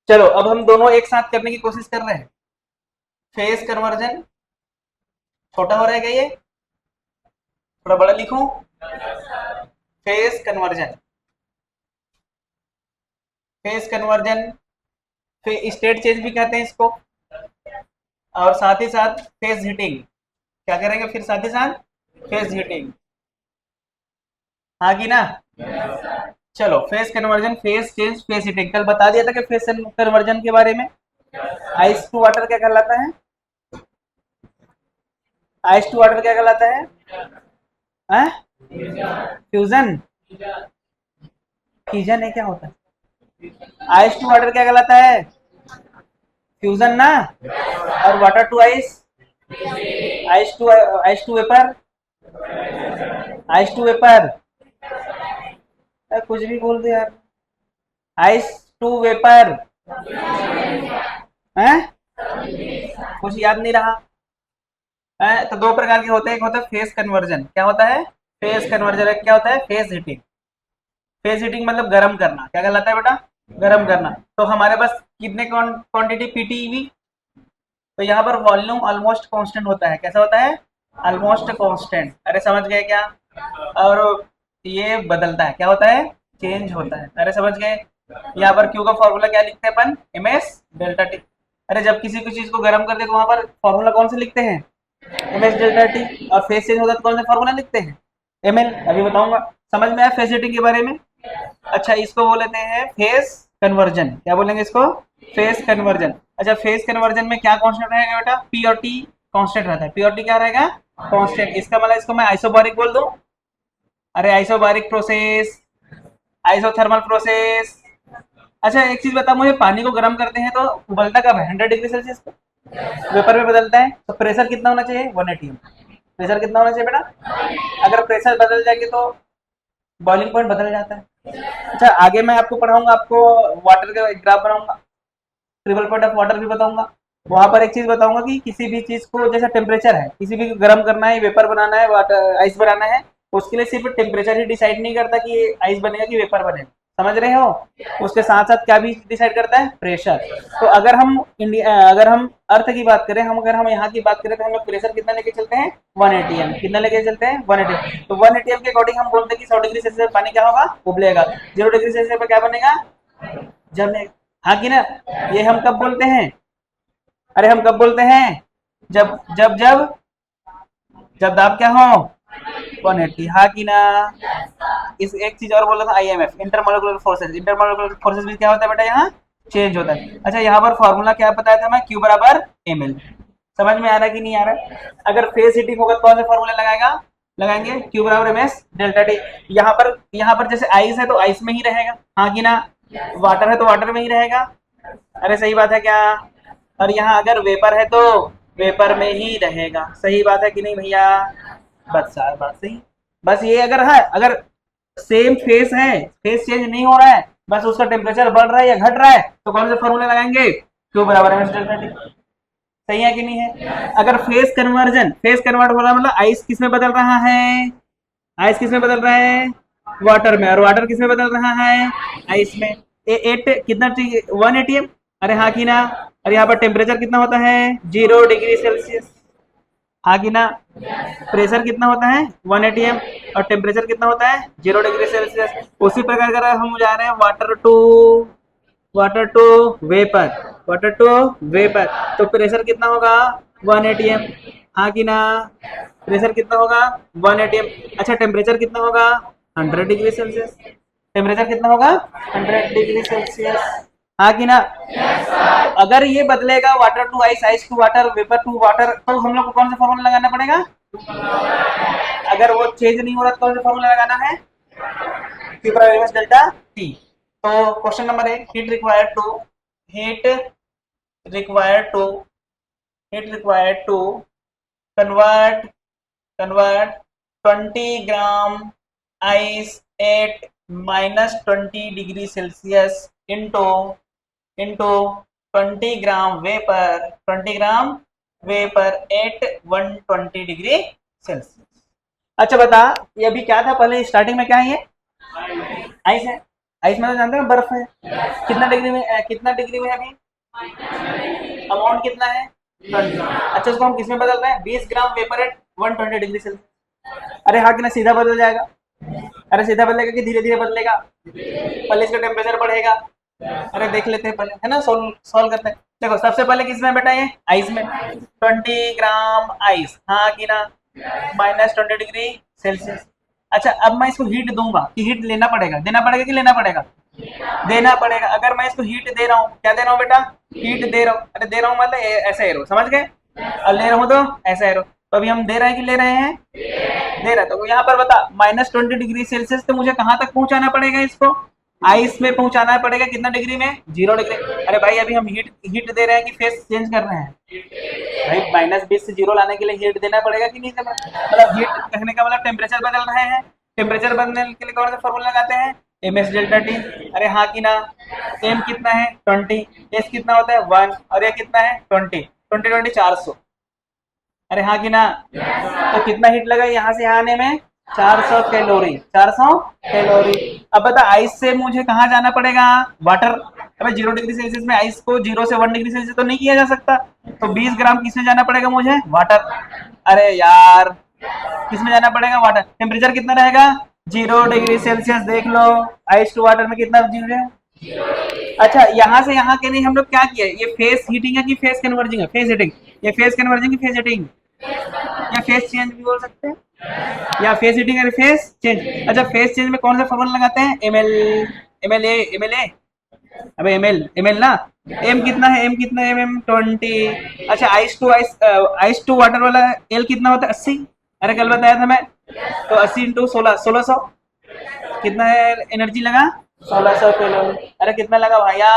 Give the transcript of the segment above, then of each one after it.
चलो अब हम दोनों एक साथ करने की कोशिश कर रहे हैं। फेज कन्वर्जन छोटा हो रहा है क्या, ये थोड़ा बड़ा लिखूं? Phase conversion, phase conversion, state change भी कहते हैं इसको, और साथ ही साथ फेज हीटिंग। क्या करेंगे फिर साथ ही साथ? फेज हीटिंग, हाँ कि ना? चलो phase conversion, phase change, phase heating कल बता दिया था कि फेज कन्वर्जन के बारे में। आइस टू वाटर क्या कहलाता है? आइस टू वाटर क्या कहलाता है? फ्यूजन, फ्यूजन है क्या होता है? आइस टू वाटर क्या कहलाता है? फ्यूजन ना। और water to ice, ice to vapour, ice to vapour, कुछ भी बोल दे यार। आइस टू वेपर है, कुछ याद नहीं रहा है? तो दो प्रकार के होते हैं, एक होता है फेज कन्वर्जन। क्या होता है? Phase conversion. क्या होता है? Phase heating. फेज हीटिंग मतलब गर्म करना। क्या कहलाता है बेटा? गर्म करना। तो हमारे पास कितने क्वांटिटी पीटीईवी? तो यहाँ पर वॉल्यूम ऑलमोस्ट कांस्टेंट होता है। कैसा होता है? Almost constant. अरे समझ गए क्या? और ये बदलता है, क्या होता है? चेंज होता है। अरे समझ गए? यहाँ पर क्यू का फॉर्मूला क्या लिखते हैं अपन? M S delta T. अरे जब किसी भी चीज को गर्म करते हैं तो वहां पर फॉर्मूला कौन से लिखते हैं? M S delta T. और फेज चेंज होता है तो कौन सा फॉर्मूला लिखते हैं? M L. अभी बताऊंगा। समझ में आया फेज हीटिंग के बारे में? अच्छा, इसको बोल लेते हैं फेज कन्वर्जन। क्या बोलेंगे इसको? Phase conversion. अच्छा, फेज कन्वर्जन में क्या कांस्टेंट रहेगा बेटा? पी और टी कांस्टेंट रहता है। पी और टी क्या रहेगा? कांस्टेंट। इसका मतलब इसको मैं आइसोबारिक बोल दूं? अरे आइसोबारिक प्रोसेस, आइसोथर्मल प्रोसेस। अच्छा एक चीज बता मुझे, पानी को गर्म करते हैं तो उबलता कब है? 100 डिग्री सेल्सियस पे वेपर में बदलता है। तो प्रेशर कितना होना चाहिए? 180। प्रेशर कितना होना चाहिए बेटा? अगर प्रेशर बदल जाएगी तो बॉइलिंग पॉइंट बदल जाता है। अच्छा आगे मैं आपको पढ़ाऊंगा, आपको वाटर का एक ग्राफ बनाऊंगा, ट्रिपल पॉइंट ऑफ वाटर भी बताऊंगा। वहां पर एक चीज बताऊंगा कि किसी भी चीज को जैसा टेम्परेचर है, किसी भी गर्म करना है, वेपर बनाना है, वाटर आइस बनाना है, उसके लिए सिर्फ टेम्परेचर ही डिसाइड नहीं करता कि ये आइस बनेगा कि वेपर बनेगा। समझ रहे हो? उसके साथ साथ क्या भी डिसाइड करता है? प्रेशर। तो अगर हम इंडिया, अगर हम अर्थ की बात करें, हम अगर हम यहाँ की बात करें तो हम लोग प्रेशर कितना लेके चलते हैं? 180 एम। कितना लेके चलते हैं? 180। तो 180 एम के अकॉर्डिंग हम बोलते हैं कि 100 डिग्री सेल्सियस पर पानी क्या होगा? उबलेगा। 0 डिग्री सेल्सियस पर क्या बनेगा? जमेगा। हाँ कि ना? ये हम कब बोलते हैं? अरे हम कब बोलते हैं? जब जब जब जब दाब क्या हो? 180। हाँ कि ना? इस एक चीज और बोल रहा था, IMF, intermolecular forces. Intermolecular forces भी क्या होता है बेटा? यहाँ चेंज होता है। अच्छा यहाँ पर फॉर्मूला क्या बताया था मैं? क्यू बराबर एम एल। समझ में आ रहा है कि नहीं आ रहा है? अगर फेज हीटिंग होगा तो कौन सा फॉर्मूला लगाएगा? लगाएंगे क्यू बराबर एम एस डेल्टा टी। यहाँ पर जैसे आइस है तो आइस में ही रहेगा। हाँ कि ना? वाटर है तो वाटर में ही रहेगा। अरे सही बात है क्या? और यहाँ अगर वेपर है तो वेपर में ही रहेगा। सही बात है कि नहीं भैया? बस यार बात सही। बस ये अगर है, अगर सेम फेस है, फेस चेंज नहीं हो रहा है, बस उसका टेम्परेचर बढ़ रहा है या घट रहा है, तो कौन से फॉर्मूले लगाएंगे? क्यू बराबर एम एस डेल्टा टी। सही है कि नहीं है? अगर फेस कन्वर्जन, फेस कन्वर्ट हो रहा है मतलब आइस किस में बदल रहा है? आइस किस में बदल रहा है? वाटर में। और वाटर किस में बदल रहा है? आइस में। एट कितना? 180 एम। अरे हाँ कि ना? और यहाँ पर टेम्परेचर कितना होता है? 0 डिग्री सेल्सियस। हाँ कि ना? प्रेशर कितना होता है? 180 एम। और टेम्परेचर कितना होता है? 0 डिग्री सेल्सियस। उसी प्रकार अगर हम जा रहे हैं water to vapour, water to vapour, तो प्रेशर कितना होगा? 180 एम। हाँ कि ना? प्रेशर कितना होगा? 180 एम। अच्छा टेम्परेचर कितना होगा? 100 डिग्री सेल्सियस। टेम्परेचर कितना होगा? 100 डिग्री सेल्सियस। हाँ कि ना? तो अगर ये बदलेगा water to ice, ice to water, vapour to water, तो हम लोग को कौन सा फॉर्मूला लगाना पड़ेगा? अगर वो चेंज नहीं हो रहा तो कौन सा फॉर्मूला लगाना है? क्यू बराबर डेल्टा टी। तो question number 1, heat required to heat required to convert convert 20 gram ice at -20 degree Celsius into 20 gram vapor at 120 degree Celsius. अच्छा बता, ये अभी क्या था? पहले स्टार्टिंग में क्या है? ये आइस है। आइस मतलब जानते हैं बर्फ है। कितना डिग्री में है अभी? अमाउंट कितना है? 20। अच्छा इसको हम किस में बदल रहे हैं? 20 ग्राम वेपर एट 120 डिग्री सेल्सियस। अरे हाँ कि ना सीधा बदल जाएगा? अरे सीधा बदलेगा कि धीरे धीरे बदलेगा? पहले इसका टेम्परेचर बढ़ेगा। अरे देख लेते हैं पहले, है ना, सोल्व सॉल्व करते हैं। देखो सबसे पहले किसमें बेटा, ये आइस में। 20 ग्राम आइस, हाँ कि ना, -20 डिग्री सेल्सियस। अच्छा अब मैं इसको हीट दूंगा कि हीट लेना पड़ेगा, देना पड़ेगा कि लेना पड़ेगा? देना पड़ेगा। अगर मैं इसको हीट दे रहा हूँ, क्या दे रहा हूँ बेटा? हीट दे रहा हूँ। अरे दे रहा हूँ मतलब ऐसा एरो, समझ गए? और ले रहा हूँ तो ऐसा एरो। तो अभी हम दे रहे हैं कि ले रहे हैं? दे रहा है। तो यहाँ पर बता, -20 डिग्री सेल्सियस तो मुझे कहाँ तक पहुंचाना पड़ेगा इसको? आइस में पहुंचाना पड़ेगा। कितना डिग्री में? 0 डिग्री। अरे भाई अभी हम हीट हीट दे रहे हैं कि फेस चेंज कर रहे हैं? भाई -20 से 0 लाने के लिए हीट देना पड़ेगा कि नहीं देना? मतलब हीट कहने का मतलब टेम्परेचर बदल रहे हैं। टेम्परेचर बदलने के लिए कौन सा फॉर्मूला लगाते हैं? M S delta T. अरे हाँ कि ना, एम कितना है? 20, एस कितना होता है? 1, और ये कितना है? 20, 20 400। अरे हाँ कि ना, तो कितना हीट लगा यहाँ से यहाँ आने में? 400 कैलोरी। 400 कैलोरी। अब बता आइस से मुझे कहाँ जाना पड़ेगा? वाटर। अबे 0 डिग्री सेल्सियस में आइस को 0 से 1 डिग्री सेल्सियस तो नहीं किया जा सकता। तो 20 ग्राम किसमें जाना पड़ेगा मुझे? वाटर। अरे यार किसमें जाना पड़ेगा? वाटर। टेम्परेचर कितना रहेगा? 0 डिग्री सेल्सियस। देख लो आइस टू वाटर में कितना 0 है। अच्छा यहाँ से यहाँ के लिए हम लोग क्या किया? ये फेस हीटिंग है कि फेस कन्वर्जिंग है? Phase heating. ये फेस कन्वर्जिंग की फेस हीटिंग, या फेस चेंज भी बोल सकते हैं, या फेस हीटिंग और फेस चेंज। अच्छा फेस चेंज में कौन सा फॉर्मूला लगाते हैं? M L A. अबे एम एल ना। एम कितना है? एम कितना है? एम 20। अच्छा आइस टू वाटर वाला एल कितना होता है? 80। अरे कल बताया था मैं। तो 80 इंटू 16, 1600। कितना है एनर्जी लगा? 1600 किलो। अरे कितना लगा भैया?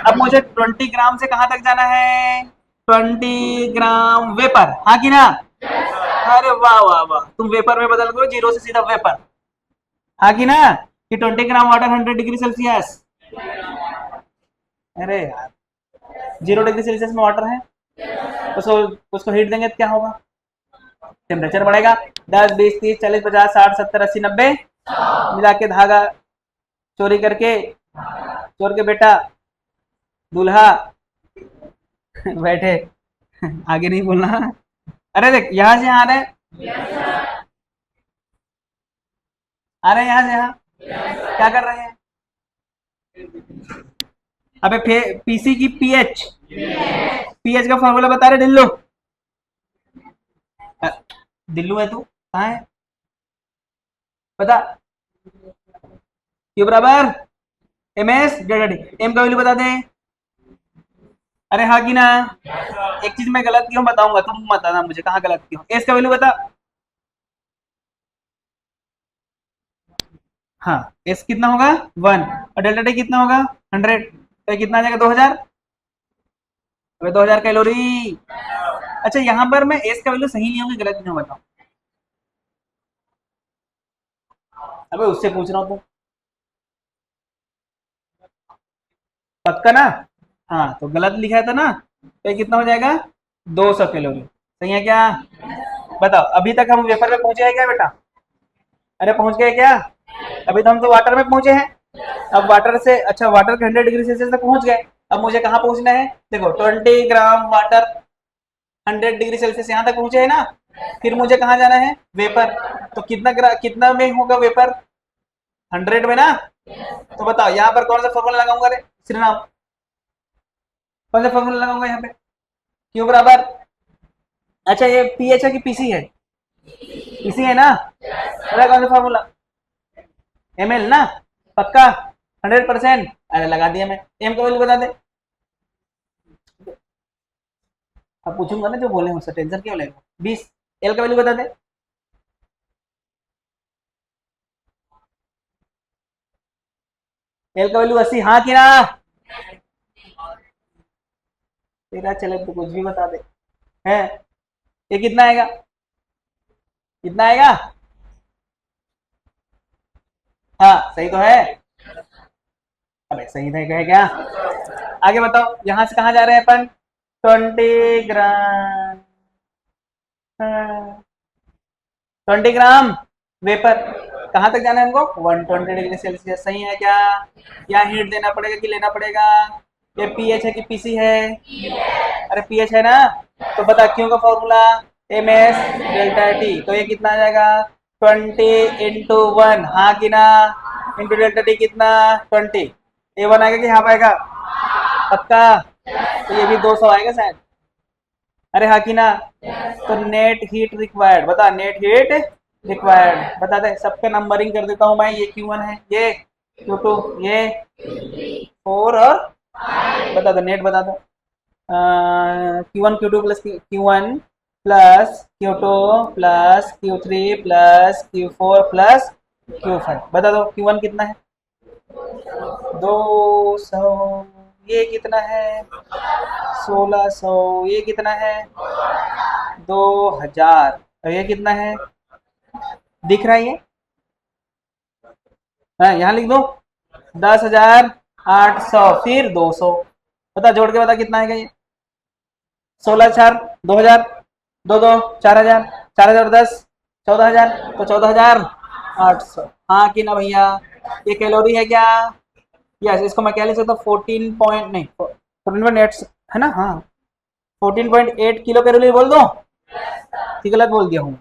अब मुझे 20 ग्राम से कहाँ तक जाना है? 20 ग्राम वेपर, हाँ कि ना? अरे वाह वाह वाह, तुम वेपर में बदल दो, 0 से सीधा वेपर, हाँ कि ना? कि 20 ग्राम वाटर 100 डिग्री सेल्सियस। अरे यार 0 डिग्री सेल्सियस में वाटर है, उसको उसको हीट देंगे तो क्या होगा? टेम्परेचर बढ़ेगा। 10 20 30 40 50 60 70 80 90 मिला के धागा चोरी करके, चोर के बेटा दूल्हा बैठे। आगे नहीं बोलना। अरे देख यहाँ से यहाँ आ रहे हैं यहाँ से यहाँ, क्या कर रहे हैं? अबे पीसी की पीएच, पीएच का फॉर्मूला बता रहे दिल्लो। अ, दिल्लू है तू, कहाँ है बता? क्यू बराबर M S delta T. M का वैल्यू बता दे। अरे हाँ कि ना? एक चीज मैं गलत क्यों बताऊंगा, तुम बताना मुझे कहाँ गलत क्यों। एस का वैल्यू बता। हाँ एस कितना होगा? 1, और डेल्टा टी कितना होगा? 100। तो कितना आ जाएगा? 2000। अबे 2000 कैलोरी। अच्छा यहाँ पर मैं एस का वैल्यू सही नहीं होगा गलत क्यों बताऊँ? अबे उससे पूछ रहा हूँ तो। पक्का ना? हाँ तो गलत लिखा था ना, तो ये कितना हो जाएगा? 200 कैलोरी। सही है क्या? बताओ अभी तक हम वेपर में पहुंचे हैं क्या बेटा? अरे पहुंच गए क्या? अभी तो हम तो वाटर में पहुंचे हैं। अब वाटर से, अच्छा वाटर के 100 डिग्री सेल्सियस तक पहुंच गए। अब मुझे कहाँ पहुंचना है? देखो 20 ग्राम वाटर 100 डिग्री सेल्सियस यहाँ तक पहुंचे है ना। फिर मुझे कहाँ जाना है? वेपर। तो कितना में होगा वेपर? 100 में ना। तो बताओ यहाँ पर कौन सा फॉर्मूला लगाऊंगा? रे श्रीराम, कौन सा फॉर्मूला लगाऊंगा यहाँ पे? क्यू बराबर, अच्छा ये पीएच है कि पीसी है? पीसी है ना। अरे कौन सा फॉर्मूला? एम एल ना। पक्का 100%। अरे लगा दिया मैं। एम का वैल्यू बता दे। अब पूछूंगा ना जो बोले मुझसे, टेंशन क्यों लेगा? 20। एल का वैल्यू बता दे। एल का वैल्यू 80, हाँ कि ना? तेरा चले तो कुछ भी बता दे। है ये कितना आएगा? कितना आएगा? हाँ सही तो है। अबे सही नहीं कहे क्या? आगे बताओ यहाँ से कहाँ जा रहे हैं अपन? 20 ग्राम, 20 ग्राम वेपर। कहाँ तक जाना है हमको? 120 डिग्री सेल्सियस। सही है क्या? यहाँ हीट देना पड़ेगा कि लेना पड़ेगा? ये पीएच है कि पीसी है? अरे पीएच है ना, तो बता क्यों का formula M S delta T. तो ये कितना आ जाएगा? 20 × 1, हाँ कि ना? इंटू डेल्टा टी कितना? 20। ये वन आएगा कि यहाँ आएगा? पक्का? तो ये भी 200 आएगा शायद। अरे हाँ कि ना? तो नेट हीट रिक्वायर्ड बता, नेट हीट रिक्वायर्ड बता दे। सबका नंबरिंग कर देता हूँ मैं। ये Q1 है, ये Q2, ये 4 और बता दो नेट बता दो। Q1 Q2 plus Q1 plus Q2 plus Q3 plus Q4 plus Q5 बता दो Q1 कितना है? 200। ये कितना है? 1600। ये कितना है? 2000। और ये कितना है? दिख रहा है ये? हाँ यहाँ लिख दो 10,800 फिर 200। बता जोड़ के बता कितना है ये? 16 4 2000, 2 2 4000, 4010, 14,000, तो 14,800। हाँ कि ना भैया? ये कैलोरी है क्या? यस, इसको मैं क्या लिख सकता हूँ? 14 पॉइंट नहीं 14.8 है ना? हाँ 14.8 किलो कैलोरी बोल दो कि गलत बोल दिया हूँ?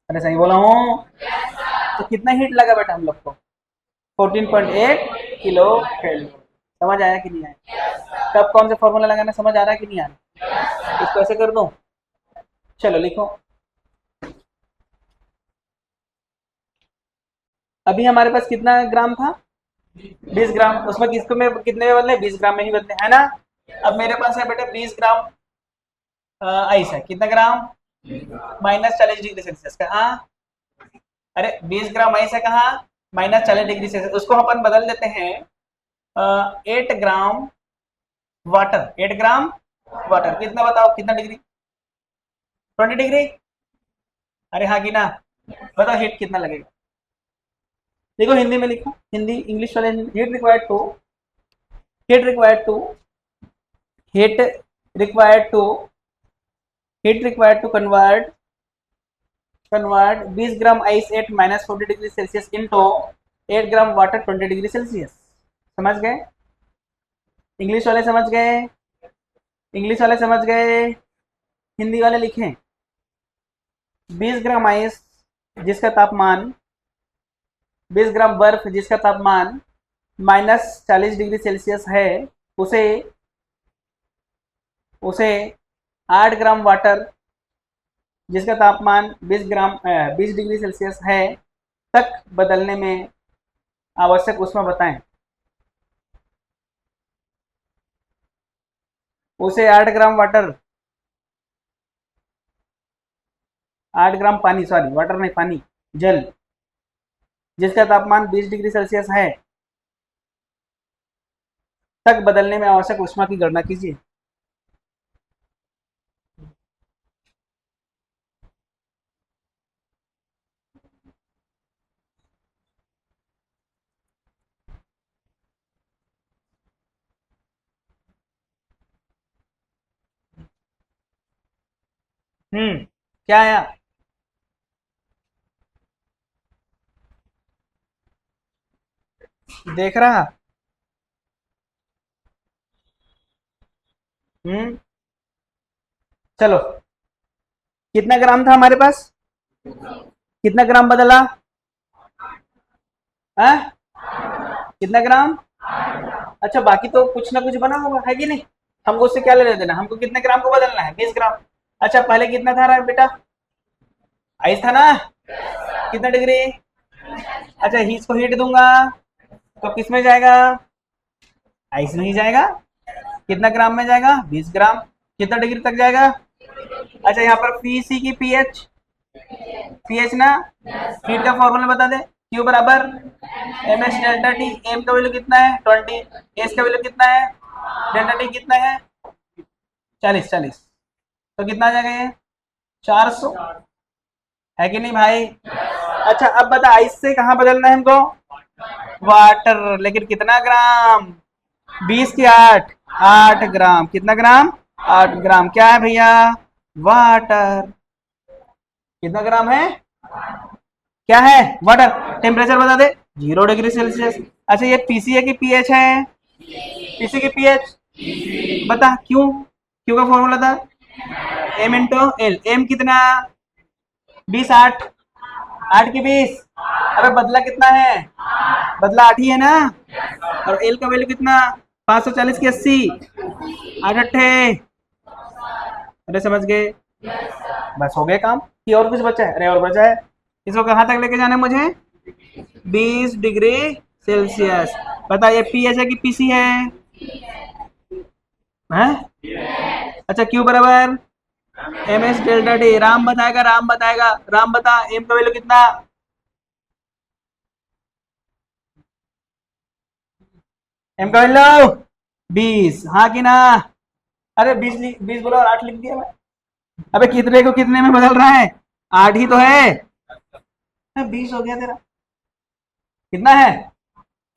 अरे सही बोला हूँ। तो कितना हीट लगा बेटा हम लोग को? 14.8 किलो कैलोरी। समझ आया कि नहीं आया? कब कौन सा फॉर्मूला लगाना समझ आ रहा है कि नहीं आ रहा? इसको ऐसे कर दूं? चलो लिखो। अभी हमारे पास कितना ग्राम था? 20 ग्राम। उसमें किसको में कितने में बदले? 20 ग्राम में ही बदले, है ना? अब मेरे पास है बेटा 20 ग्राम आइस है। कितना ग्राम? -40 डिग्री सेल्सियस। कहाँ? अरे 20 ग्राम आइस है कहाँ? -40 डिग्री सेल्सियस। उसको अपन बदल देते हैं 8 ग्राम वाटर। 8 ग्राम वाटर कितना बताओ? कितना डिग्री? 20 डिग्री। अरे हाँ कि ना? बताओ हीट कितना लगेगा? देखो हिंदी में लिखो, हिंदी इंग्लिश वाले heat required to heat required to heat required to heat required to convert 20 gram ice at -40 degree Celsius into 8 gram water 20 degree Celsius. समझ गए? इंग्लिश वाले समझ गए? इंग्लिश वाले समझ गए? हिंदी वाले लिखें 20 ग्राम आइस जिसका तापमान 20 ग्राम बर्फ जिसका तापमान -40 डिग्री सेल्सियस है, उसे उसे 8 ग्राम वाटर जिसका तापमान 20 डिग्री सेल्सियस है तक बदलने में आवश्यक ऊष्मा बताएं। उसे 8 ग्राम वाटर 8 ग्राम पानी, सॉरी वाटर नहीं पानी, जल जिसका तापमान 20 डिग्री सेल्सियस है तक बदलने में आवश्यक ऊष्मा की गणना कीजिए। क्या आया? देख रहा? हम्म चलो कितना ग्राम था हमारे पास? कितना ग्राम बदला? है? कितना ग्राम? अच्छा बाकी तो कुछ ना कुछ बना होगा, है कि नहीं? हमको उससे क्या लेना देना? हमको कितने ग्राम को बदलना है? 20 ग्राम। अच्छा पहले कितना था रहा बेटा? आइस था ना? कितना डिग्री? अच्छा इसको हीट दूंगा तो किस में जाएगा? आइस में ही जाएगा। कितना ग्राम में जाएगा? 20 ग्राम। कितना डिग्री तक जाएगा? अच्छा यहाँ पर पी सी की पीएच, पीएच ना, हीट का फॉर्मूला बता दे। क्यू बराबर M S delta T. M का वैल्यू कितना है? 20। एस का वैल्यू कितना है? डेल्टा टी कितना है? 40। तो कितना आ जाएगा ये? 400। है कि नहीं भाई? अच्छा अब बता आइस से कहाँ बदलना है हमको? वाटर। लेकिन कितना ग्राम? 20 की 8, 8 ग्राम। कितना ग्राम? 8 ग्राम। क्या है भैया? वाटर। कितना ग्राम है? क्या है? वाटर। टेम्परेचर बता दे, 0 डिग्री सेल्सियस। अच्छा ये पीसी है कि पीएच है? पीसी की पीएच बता, क्यों? क्यों का फॉर्मूला था? M into L. एम कितना? 20 8। 8 की 20। अबे बदला कितना है? बदला 8 ही है ना। और एल का वैल्यू कितना? 540 की 80। 8 8। अरे समझ गए? बस हो गया काम कि और कुछ बचा है? अरे और बचा है। इसको कहाँ तक लेके जाना है मुझे? 20 डिग्री सेल्सियस। बता ये पी एच है कि पीसी है? हैं? अच्छा क्यू बराबर M S delta T. Ram बताएगा, राम बताएगा, राम बता एम का वैल्यू कितना? एम का वैल्यू 20, हाँ कि ना? अरे 20 बोला और 8 लिख दिया मैं। अबे कितने को कितने में बदल रहा है? 8 ही तो है। 20 हो गया तेरा। कितना है?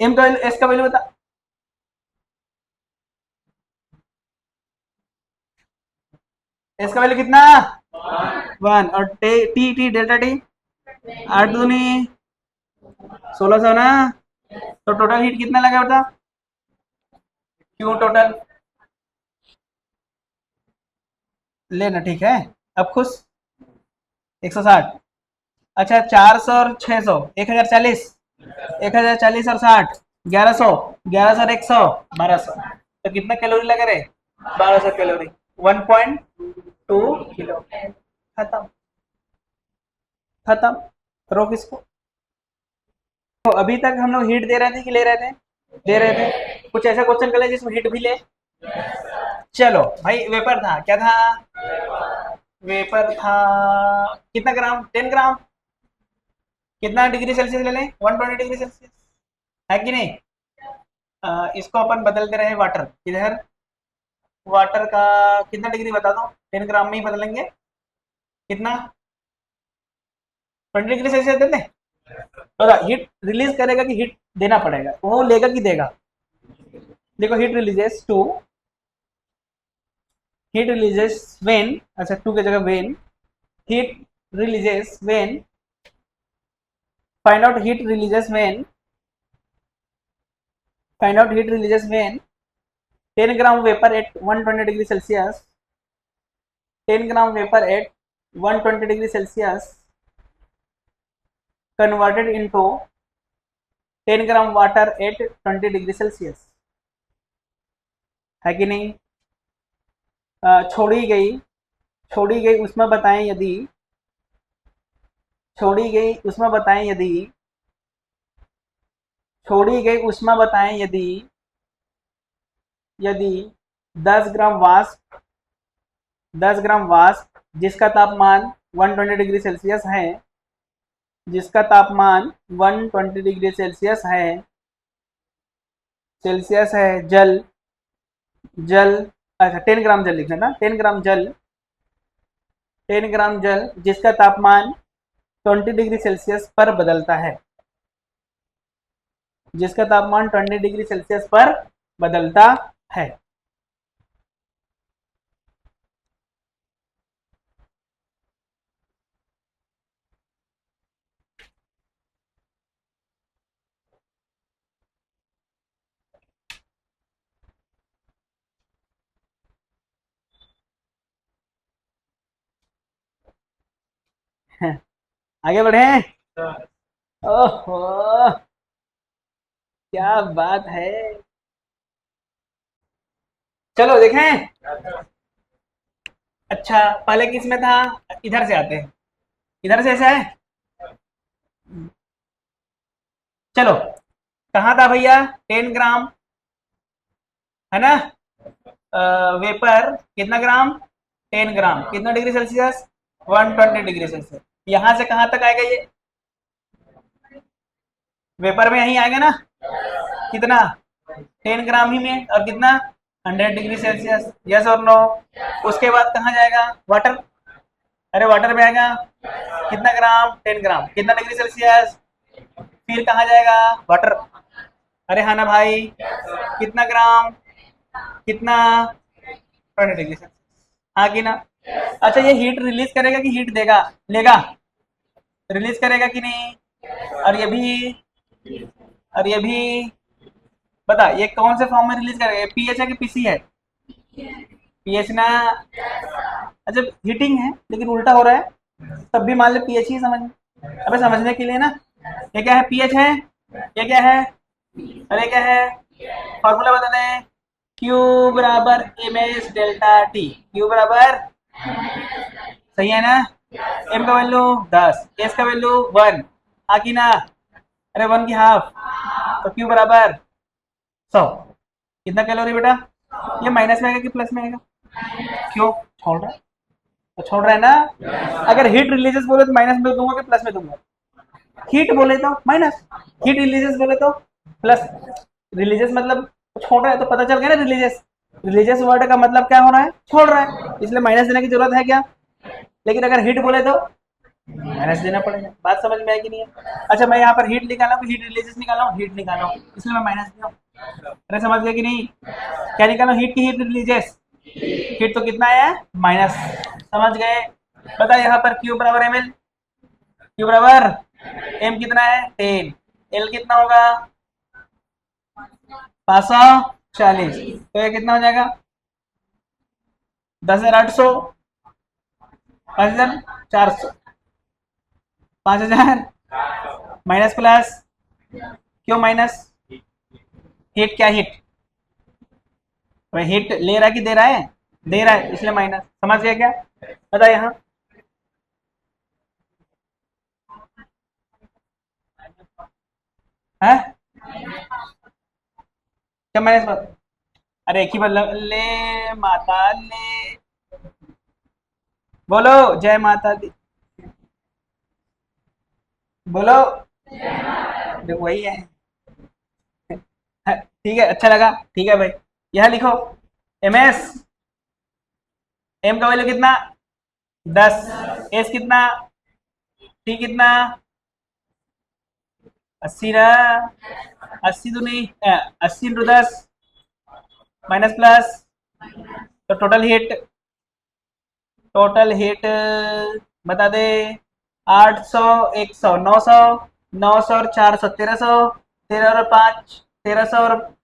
एम का वैल्यू, एस का वैल्यू बता। एस का वैल्यू कितना? 1। और टी टी डेल्टा टी? 8 दूनी 1600 ना। तो टोटल हीट कितना लगा बता? क्यों टोटल लेना, ठीक है। अब खुश? 160। अच्छा 400 और 600, 1040। 1040 और 60, 1100। 1100 और 100, 1200। तो कितना कैलोरी लगा रे? 1200 कैलोरी। 1.2 किलो। खत्म। खत्म। रोक इसको। तो अभी तक हम लोग हीट दे रहे थे कि ले रहे थे? दे रहे थे। कुछ ऐसा क्वेश्चन कर ले जिसमें हीट भी ले। चलो भाई, वेपर था, क्या था? वेपर था। कितना ग्राम? 10 ग्राम। कितना डिग्री सेल्सियस ले लें? 120 डिग्री सेल्सियस। है कि नहीं? इसको अपन बदलते रहे वाटर। इधर वाटर का कितना डिग्री बता दो? 10 ग्राम में ही बदलेंगे। कितना? 20 डिग्री सेल्सियस देते हैं। तो हीट रिलीज करेगा कि हीट देना पड़ेगा? वो लेगा कि देगा? देखो heat releases to. Heat releases when, अच्छा टू की जगह when. Heat releases when, find out heat releases when, find out heat releases when 10 gram vapour at 120 degree Celsius. 10 gram vapour at 120 degree Celsius converted into 10 gram water at 20 degree Celsius. है कि नहीं? छोड़ी गई, छोड़ी गई उसमें बताएं यदि, छोड़ी गई उसमें बताएं यदि, छोड़ी गई उसमें बताएं यदि, यदि 10 ग्राम वाष्प, 10 ग्राम वाष्प जिसका तापमान 120 डिग्री सेल्सियस है, जिसका तापमान 120 डिग्री सेल्सियस है, सेल्सियस है, जल, जल, अच्छा 10 ग्राम जल लिखना था। 10 ग्राम जल, 10 ग्राम जल जिसका तापमान 20 डिग्री सेल्सियस पर बदलता है, जिसका तापमान 20 डिग्री सेल्सियस पर बदलता है। आगे बढ़े। ओहो, क्या बात है। चलो देखें। अच्छा पहले किस में था? इधर से आते हैं। इधर से ऐसा है। चलो कहाँ था भैया? 10 ग्राम है ना। वेपर कितना ग्राम? 10 ग्राम। कितना डिग्री सेल्सियस? 120 degree Celsius. यहाँ से कहाँ तक आएगा ये? वेपर में यहीं आएगा ना। कितना? 10 ग्राम ही में। और कितना? 100 डिग्री सेल्सियस। यस और नो? उसके बाद कहाँ जाएगा? वाटर। अरे वाटर में आएगा। कितना ग्राम? 10 ग्राम। कितना डिग्री सेल्सियस? फिर कहाँ जाएगा? वाटर। अरे हाँ ना भाई? कितना ग्राम? कितना? 20 डिग्री सेल्सियस। हाँ कि ना? अच्छा ये हीट रिलीज करेगा कि हीट देगा? लेगा। रिलीज करेगा कि नहीं? और ये भी, और ये भी। बता ये कौन से फॉर्म में रिलीज करेगा, पीएच है कि पीसी है? पीएच ना। अच्छा हीटिंग है लेकिन उल्टा हो रहा है, तब भी मान ले पीएच ही समझ। अबे समझने के लिए ना, ये क्या है, पीएच है, ये क्या है, अरे क्या है, फॉर्मूला बता दें। क्यू बराबर M S delta T, Q बराबर, सही है ना? एम का वैल्यू 10, एस का वैल्यू 1, हाँ की ना? अरे 1 की हाफ, तो क्यू बराबर 100। कितना कैलोरी बेटा? ये माइनस में आएगा कि प्लस में आएगा? क्यों छोड़ रहा है? तो छोड़ रहा है ना। अगर हीट रिलीजेस बोले तो माइनस में दूंगा कि प्लस में दूंगा? हीट बोले तो माइनस, हीट रिलीजेस बोले तो प्लस। रिलीजियस मतलब छोड़ रहा है, तो पता चल गया ना रिलीजियस। रिलीजियस वर्ड का मतलब क्या हो रहा है, छोड़ रहा है, इसलिए माइनस देने की जरूरत है क्या? लेकिन अगर हीट बोले तो माइनस देना पड़ेगा। बात समझ में है कि नहीं है? अच्छा मैं यहाँ पर हीट निकाला हूँ, हीट रिलीजियस निकाला हूँ, हीट निकाला हूँ, इसलिए मैं माइनस दिया हूँ। अरे समझ गए कि नहीं? क्या निकाला? हीट की हीट रिलीजियस, हीट तो कितना है, माइनस। समझ गए? बता यहाँ पर क्यू बराबर एम एल, क्यू बराबर एम कितना है 10, एल कितना होगा 540, तो ये कितना हो जाएगा 10,800, 5,400, 5,000 माइनस प्लस। क्यों माइनस? हीट क्या हीट, वह हीट ले रहा है कि दे रहा है? दे रहा है, इसलिए माइनस। समझ गया क्या? बता यहाँ है क्या माइनस? अरे एक ही मतलब ले, माता ले, बोलो जय माता दी, बोलो। देखो वही है। ठीक है, अच्छा लगा, ठीक है भाई। यहाँ लिखो एम एस, एम का वैल्यू कितना 10, एस कितना, टी कितना 80 ना, 80 तो नहीं, 80 × 10 माइनस प्लस, तो टोटल हीट बता दे। 800, 100, 900, 900 और 400, 1300, 13 और 5, 1300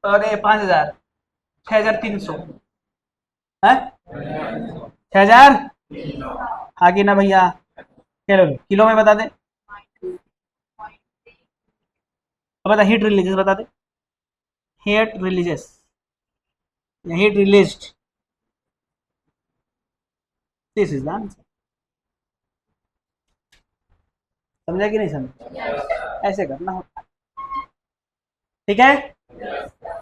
और ये 5,000, 6,300 है, 6,000। हाँ कि ना भैया? चलो किलो में बता दे। अब बता हीट रिलीजेस बता दे, हीट रिलीजेस या heat released, this is the answer. समझा कि नहीं समझा? ऐसे करना होता है। ठीक है,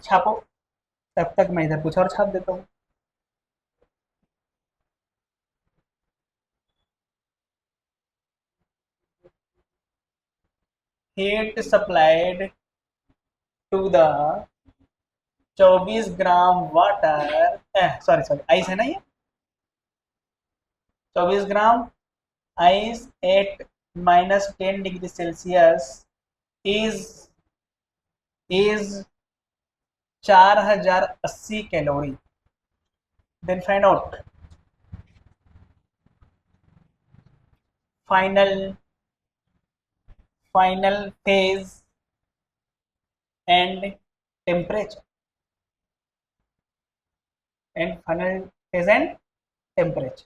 छापो, तब तक मैं इधर कुछ और छाप देता हूँ। Heat supplied to the 24 gram water, sorry sorry ice है ना ये, 24 gram ice at -10 degree Celsius is is 4,080 calorie. Then find out final final phase and temperature, and final phase and temperature.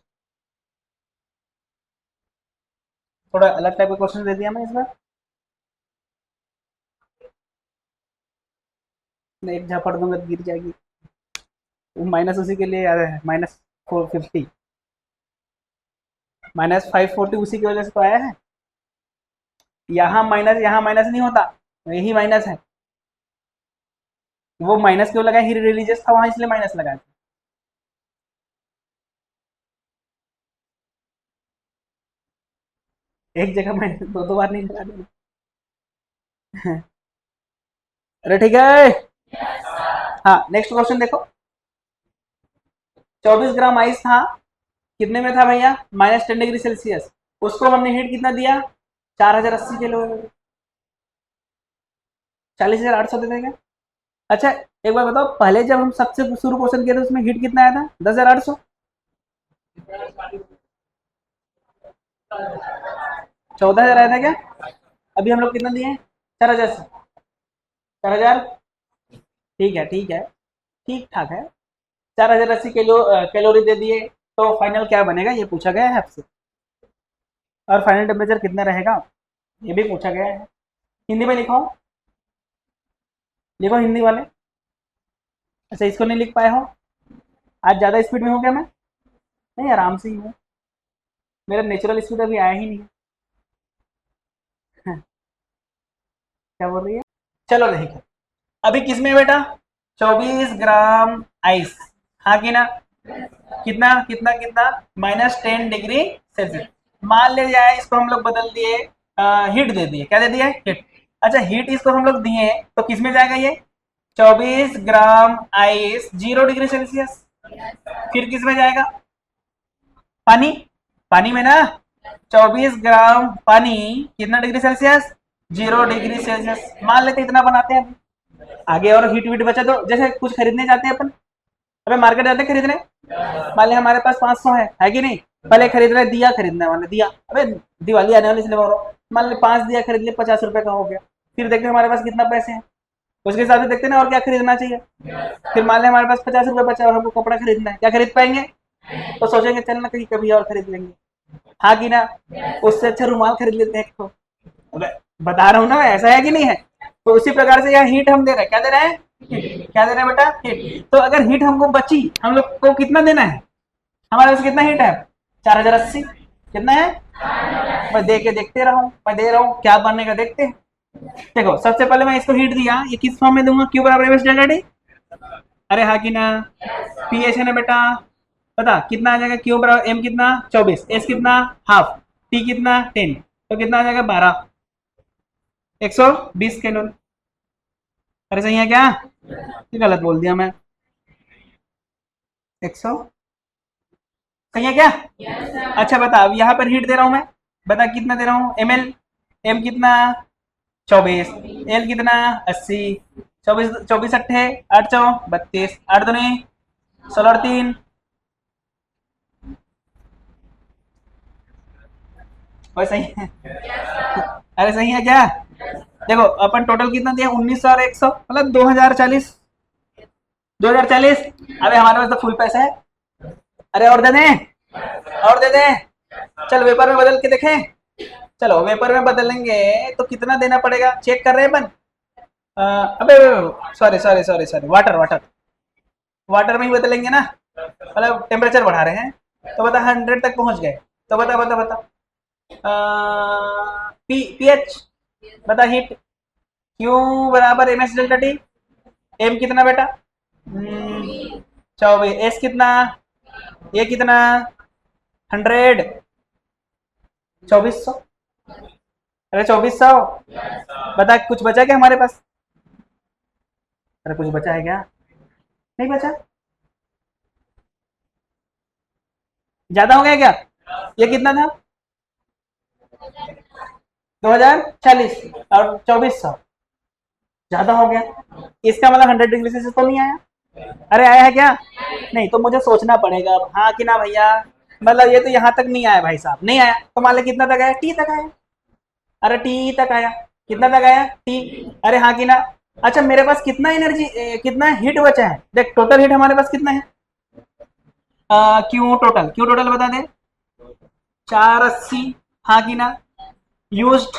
थोड़ा अलग टाइप का question दे दिया मैं इस बार। मैं एक झापड़ दूंगा तो गिर जाएगी। माइनस उसी के लिए आ रहा है, -450, -540 उसी की वजह से तो आया है। यहाँ माइनस नहीं होता, यही माइनस है। वो माइनस क्यों लगा, ही रिलीजियस था वहां इसलिए माइनस लगा। एक जगह माइनस दो दो बार नहीं लगा देना। अरे ठीक है। हाँ नेक्स्ट क्वेश्चन देखो। 24 ग्राम आइस था, कितने में था भैया, -10 डिग्री सेल्सियस। उसको हमने हीट कितना दिया, 4,080 किलो, 40,800 दे देंगे। अच्छा एक बार बताओ, पहले जब हम सबसे शुरू क्वेश्चन किया था उसमें हीट कितना आया था, 10,800, 14,000 आया था क्या? अभी हम लोग कितना दिए? 4000 से 4000। ठीक है ठीक है, ठीक ठाक है। 4080 कैलोरी दे दिए, तो फाइनल क्या बनेगा ये पूछा गया है आपसे। और फाइनल टेम्परेचर कितना रहेगा ये भी पूछा गया है। हिंदी में लिखो, लिखो हिंदी वाले। अच्छा इसको नहीं लिख पाए हो? आज ज़्यादा स्पीड में हो क्या मैं? नहीं आराम से ही हूँ, मेरा नेचुरल स्पीड अभी आया ही नहीं है। क्या बोल रही है? चलो देखो, अभी किसमें है बेटा? 24 ग्राम आइस, हाँ कि ना? कितना कितना कितना? -10 डिग्री सेल्सियस। मान ले जाए इसको हम लोग बदल दिए, हीट दे दिए, क्या दे दिए? हीट। अच्छा हीट इसको हम लोग दिए तो किस में जाएगा ये? 24 ग्राम आइस 0 डिग्री सेल्सियस। फिर किस में जाएगा? पानी। पानी में ना, 24 ग्राम पानी कितना डिग्री सेल्सियस? 0 degree Celsius. मान लेते इतना बनाते हैं। आगे और हीट वीट बचा तो, जैसे कुछ खरीदने जाते हैं अपन, अबे मार्केट जाते हैं खरीदने, मान लिया हमारे पास 500 है कि नहीं? पहले खरीद रहे दिया, खरीदने वाले दिया, अबे दिवाली आने वाली इसलिए बोल रहा हूँ। मान ली 5 दिया खरीद लिए, 50 रुपए का हो गया। फिर देखते हमारे पास कितना पैसे हैं, उसके हिसाब से देखते ना और क्या खरीदना चाहिए। फिर मान लिया हमारे पास 50 रुपए बचा और हमको कपड़ा खरीदना है, क्या खरीद पाएंगे? तो सोचेंगे चल ना कहीं कभी और खरीद लेंगे, हाँ कि ना? उससे अच्छा रुमाल खरीद लेते हैं एक तो। अबे बता रहा हूँ ना, ऐसा है कि नहीं है? तो उसी प्रकार से यहाँ हीट हम दे रहे हैं, क्या दे रहे हैं? क्या दे रहे हैं बेटा? हीट। तो अगर हीट हमको बची, हम लोग को कितना देना है? हमारे पास कितना हीट है? 4080। कितना है? मैं दे के देखते रहा हूँ, मैं दे रहा हूँ, क्या बनेगा देखते हैं। देखो सबसे पहले मैं इसको हीट दिया, ये किस फॉर्म में दूंगा? क्यू बराबर एम एस डेल्टा टी। अरे हाँ कि ना? पी एच है ना बेटा, पता कितना आ जाएगा? क्यू बराबर एम कितना? 24, एस कितना? हाफ, टी कितना? 10, तो कितना आ जाएगा? 12, 120 कैलोरी। अरे सही है क्या? ये गलत बोल दिया मैं, 100 सही है क्या? अच्छा बता, अब यहाँ पर हीट दे रहा हूँ मैं, बता कितना दे रहा हूँ? M L. एम कितना? 24, एल कितना? 80। 24 24 अट्ठे 8 चौ 32, 8 दूनी 16 और 3, और सही है? अरे सही है क्या? देखो अपन टोटल कितना दिया? 1900 और 100 मतलब 2040। 2040। अबे हमारे पास तो फुल पैसा है। अरे और दे दें, और दे दें। चल वेपर में बदल के देखें। चलो वेपर में बदलेंगे तो कितना देना पड़ेगा, चेक कर रहे हैं अपन। अबे sorry sorry sorry sorry, water water, water में ही बदलेंगे ना, मतलब टेम्परेचर बढ़ा रहे हैं। तो बता 100 तक पहुंच गए, तो बता बता बता, पी एच, बता हीट। क्यू बराबर M S delta T. M कितना बेटा? 24, एस कितना? ये कितना? 100, 2400। अरे 2400। बता कुछ बचा क्या हमारे पास? अरे कुछ बचा है क्या? नहीं बचा? ज्यादा हो गया क्या? ये कितना था? 2040 और 2400, ज्यादा हो गया। इसका मतलब 100 डिग्री से तो नहीं आया? अरे आया है क्या? नहीं तो मुझे सोचना पड़ेगा अब, हाँ कि ना भैया? मतलब ये तो यहाँ तक नहीं आया भाई साहब, नहीं आया तो मान लो कितना तक आया? टी तक आया। अरे टी तक आया, कितना तक आया? टी। अरे हाँ कि ना? अच्छा मेरे पास कितना एनर्जी, कितना हीट बचा है? देख टोटल हीट हमारे पास कितना है? क्यों टोटल, क्यों टोटल बता दे। 480, हाँ कि ना? Used,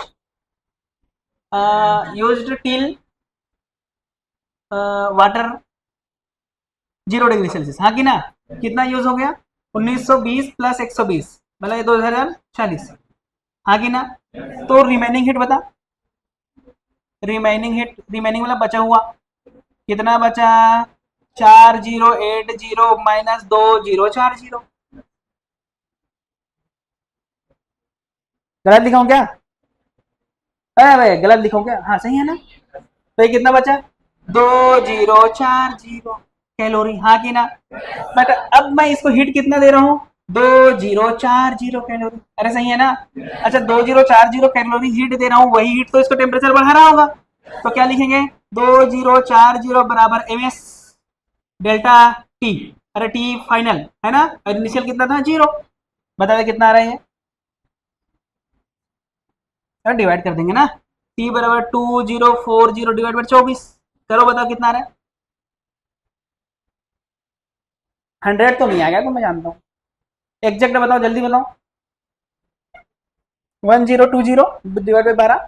used till water 0 degree Celsius, हाँ कि ना? कितना यूज हो गया? 1920 प्लस 120 मतलब ये 2040, हाँ कि ना? तो रिमेनिंग हीट बता। रिमेनिंग हीट, रिमेनिंग मतलब बचा हुआ कितना बचा? 4080 माइनस 2040। गलत लिखा हूँ क्या? अरे गलत लिखा हूँ क्या? हाँ सही है ना? तो ये कितना बचा? 2040 कैलोरी, हाँ कि ना? बट अब मैं इसको हीट कितना दे रहा हूँ? 2040 कैलोरी। अरे सही है ना? अच्छा 2040 कैलोरी हीट दे रहा हूँ, वही हीट तो इसको टेम्परेचर बढ़ा रहा होगा। तो क्या लिखेंगे? 2040 बराबर एम एस डेल्टा टी। अरे टी फाइनल है ना, और इनिशियल कितना था? 0। बता दे कितना आ रहा है ये? डिवाइड कर देंगे ना, T बराबर 2040 डिवाइड बाई 24, करो बताओ कितना आ रहा है। 100 तो नहीं आ गया तो मैं जानता हूँ, एग्जैक्ट बताओ जल्दी बताओ। 1020 डिवाइड बाई 12,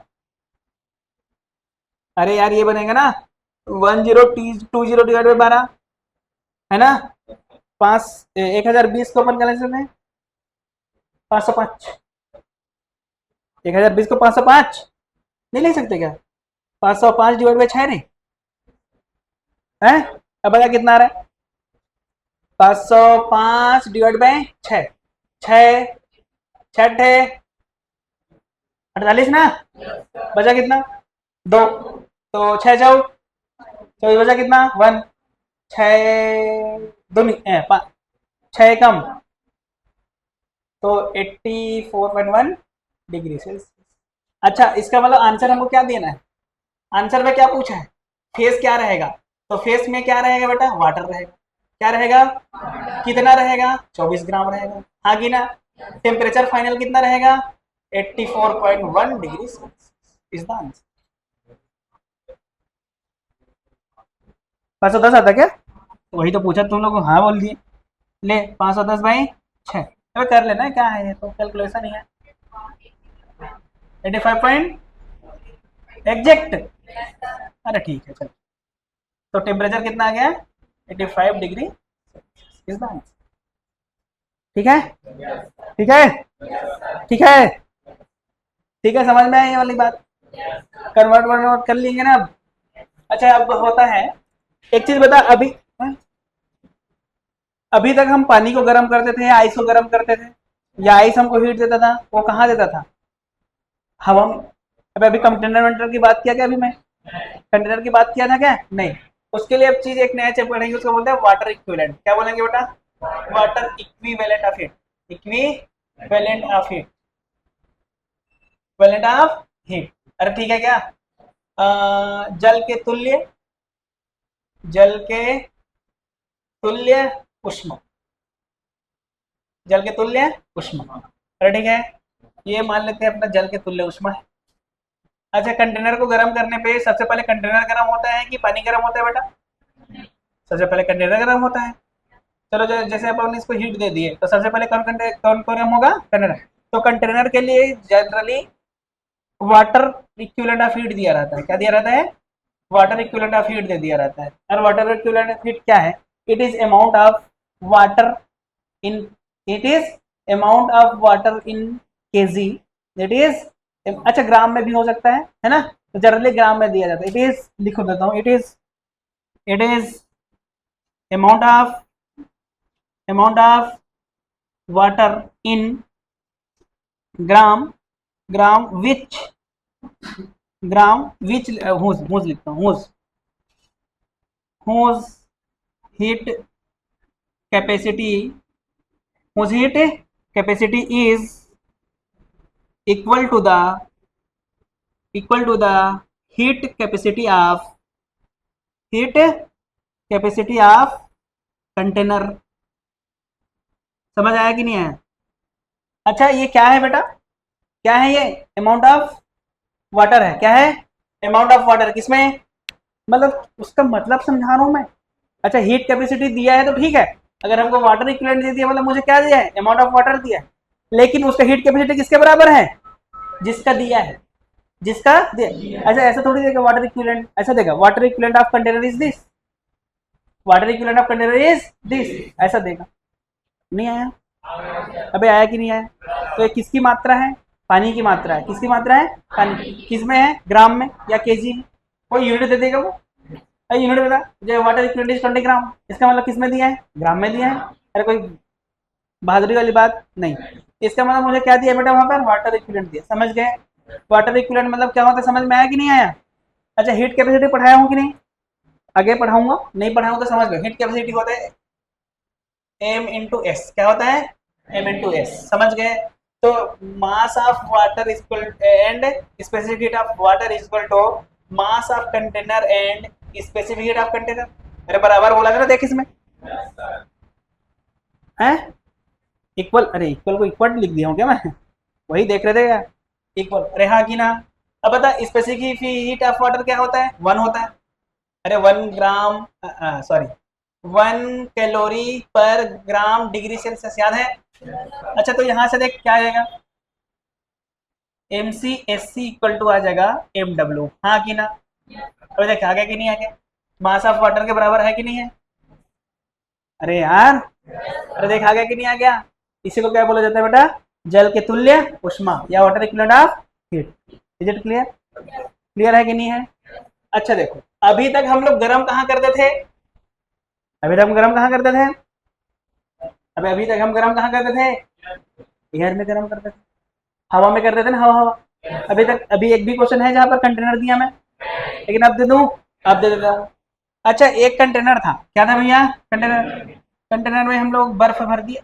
अरे यार ये बनेगा ना 1020 डिवाइड बाई 12, है ना। 1020 को अपन कर लेते हैं 505, 1020 को 505 नहीं लिख सकते क्या? 505 डिवाइड बाई 6 नहीं है, अब बता कितना आ रहा है। 505 डिवाइड बाई 6, 6 6 48 ना, बचा कितना 2, तो 6 जाओ, तो बचा कितना 1, 6 2 6 कम, तो 84.1 डिग्री सेल्सियस। अच्छा इसका मतलब आंसर हमको क्या देना है, आंसर में क्या पूछा है, फेस क्या रहेगा, तो फेस में क्या रहेगा बेटा, वाटर रहेगा, क्या रहेगा, कितना रहेगा 24 ग्राम रहेगा, हाँ कि ना। टेम्परेचर फाइनल कितना रहेगा 84.1 degree Celsius is the answer. 510 आता क्या, वही तो पूछा तुम लोग, हाँ बोल दिए। ले 510 बाई 6, तो कर लेना क्या है, ये तो कैलकुलेशन ही है। 85 पॉइंट एग्जैक्ट, अरे ठीक है चलो, तो टेम्परेचर कितना आ गया 85 डिग्री इज द आंसर। ठीक है, ठीक है, ठीक है, ठीक है, समझ में आई ये वाली बात, कन्वर्ट वर्ट कर लेंगे ना अब। अच्छा अब होता है, एक चीज बता अभी, अभी तक हम पानी को गर्म करते थे या आइस को गर्म करते थे, या आइस हमको हीट देता था, वो कहाँ देता था, हवा में। अब अभी कंटेनर वेंटर की बात किया क्या, अभी मैं कंटेनर की बात किया था क्या, नहीं। उसके लिए अब चीज एक नया चैप्टर पढ़ेंगे, उसको बोलते हैं वाटर इक्विवेलेंट, क्या बोलेंगे बेटा, water equivalent of heat, equivalent of heat, equivalent of heat. अरे ठीक है क्या, जल के तुल्य, जल के तुल्य उष्मा, जल के तुल्य उष्मा, अरे ठीक है, ये मान लेते हैं अपना जल के तुल्य उष्मा है। अच्छा कंटेनर को गर्म करने पे सबसे पहले कंटेनर गर्म होता है कि पानी गर्म होता है बेटा, सबसे पहले कंटेनर गर्म होता है। चलो जैसे अपन इसको हीट दे दिए तो सबसे पहले कौन गर्म होगा, कंटेनर। तो कंटेनर के लिए generally water equivalent of heat दिया रहता है, क्या दिया रहता है, वाटर इक्विवेलेंट ऑफ हीट दे दिया रहता है। और वाटर इक्विवेलेंट ऑफ हीट क्या है, it is amount of water in, it is amount of water in KG, it is, अच्छा ग्राम में भी हो सकता है ना, तो जनरली ग्राम में दिया जाता है। इट इज, लिखो देता हूँ, it is amount of, amount of water in gram, gram which, gram which whose लिखता हूँ, whose heat capacity, whose heat capacity is equal to the, equal to the heat capacity of, heat capacity of container. समझ आया कि नहीं आया। अच्छा ये क्या है बेटा, क्या है ये, अमाउंट ऑफ वाटर है, क्या है, अमाउंट ऑफ वाटर, किसमें, मतलब उसका मतलब समझा रहा हूं मैं। अच्छा हीट कैपेसिटी दिया है तो ठीक है, अगर हमको वाटर इक्विवेलेंट दे दिया मतलब मुझे क्या दिया है, अमाउंट ऑफ वाटर दिया है, लेकिन उसका हीट कैपेसिटी किसके बराबर है, जिसका दिया है, जिसका दिया। अच्छा ऐसा थोड़ी देगा वाटर इक्विवेलेंट, ऐसा देगा water equivalent of container is this, water equivalent of container is this, ऐसा देगा। नहीं आया, अबे आया कि नहीं आया। तो ये किसकी मात्रा है, पानी की मात्रा है, किसकी मात्रा है, पानी, किसमें है, ग्राम में या केजी में, कोई यूनिट दे देगा वो, यूनिट बता, जो वाटर इक्विवेलेंट इज 20 ग्राम, इसका मतलब किसमें दिया है, ग्राम में दिया है। अरे कोई बहादुरी वाली बात नहीं, इसका मतलब मुझे क्या दिया बेटा, वहां पर वाटर इक्विवेलेंट दिया, समझ गए। वाटर इक्विवेलेंट मतलब क्या होता है, समझ में आया कि नहीं आया। अच्छा हीट कैपेसिटी पढ़ाया हूँ कि नहीं, आगे पढ़ाऊंगा, नहीं पढ़ाऊंगा तो समझ लो। हीट कैपेसिटी होता है m इंटू एस, क्या होता है, m इंटू एस, समझ गए। तो mass of water equal and specific heat of water equal to mass of container and specific heat of container. अरे बराबर बोला था ना, देख इसमें है इक्वल, अरे इक्वल को इक्वल लिख दिया हूँ क्या मैं, वही देख रहे थे क्या, इक्वल, अरे हाँ कि ना। अब बता स्पेसिफिक हीट ऑफ वाटर क्या होता है, 1 होता है। अरे 1 ग्राम, सॉरी 1 कैलोरी पर ग्राम डिग्री सेल्सियस, याद है। अच्छा तो यहाँ से देख क्या आएगा, MC/SC इक्वल टू आ जाएगा MW, हाँ कि ना। अब देख आ गया कि नहीं आ गया, मास ऑफ वाटर के बराबर है कि नहीं है। अरे यार, अरे देख आ गया कि नहीं आ गया। इसी को क्या बोला जाता है बेटा, जल के तुल्य उष्मा या water equivalent of heat. Is it clear, clear है कि नहीं है। अच्छा देखो, अभी तक हम लोग गर्म कहाँ करते थे, अभी तक हम गर्म कहाँ करते थे, अभी तक हम गर्म कहाँ करते थे, एयर में गर्म करते थे, हवा में करते थे ना, हवा हवा। अभी तक, अभी एक भी क्वेश्चन है जहाँ पर कंटेनर दिया मैं, लेकिन अब दे दूं, अब दे देता हूँ। अच्छा एक कंटेनर था, क्या था भैया, कंटेनर, कंटेनर में हम लोग बर्फ भर दिया,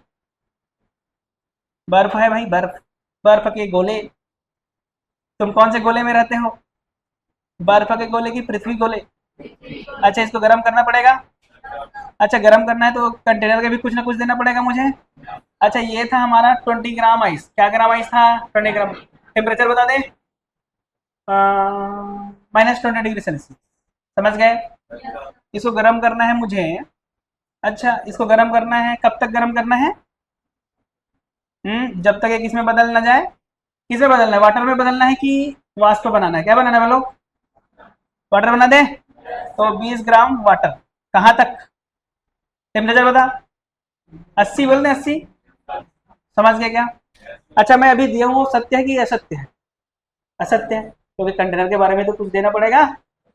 बर्फ है भाई बर्फ, बर्फ के गोले। तुम कौन से गोले में रहते हो, बर्फ के गोले की पृथ्वी गोले। अच्छा इसको गर्म करना पड़ेगा, अच्छा गर्म करना है तो कंटेनर के भी कुछ ना कुछ देना पड़ेगा मुझे। अच्छा ये था हमारा 20 ग्राम आइस, क्या ग्राम आइस था, 20 ग्राम। टेम्परेचर बता दें, -20 डिग्री सेल्सियस, समझ गए। इसको गर्म करना है मुझे, अच्छा इसको गर्म करना है, कब तक गर्म करना है, जब तक ये किस में बदल ना जाए, किसे बदलना है, वाटर में बदलना है कि वाष्प बनाना है, क्या बनाना है बोलो, वाटर बना दे। तो 20 ग्राम वाटर, कहाँ तक, टेम्परेचर बता, 80 बोल दे, 80, समझ गया क्या। अच्छा मैं अभी दिया हूँ सत्य है कि असत्य है, असत्य है, क्योंकि तो कंटेनर के बारे में तो कुछ देना पड़ेगा।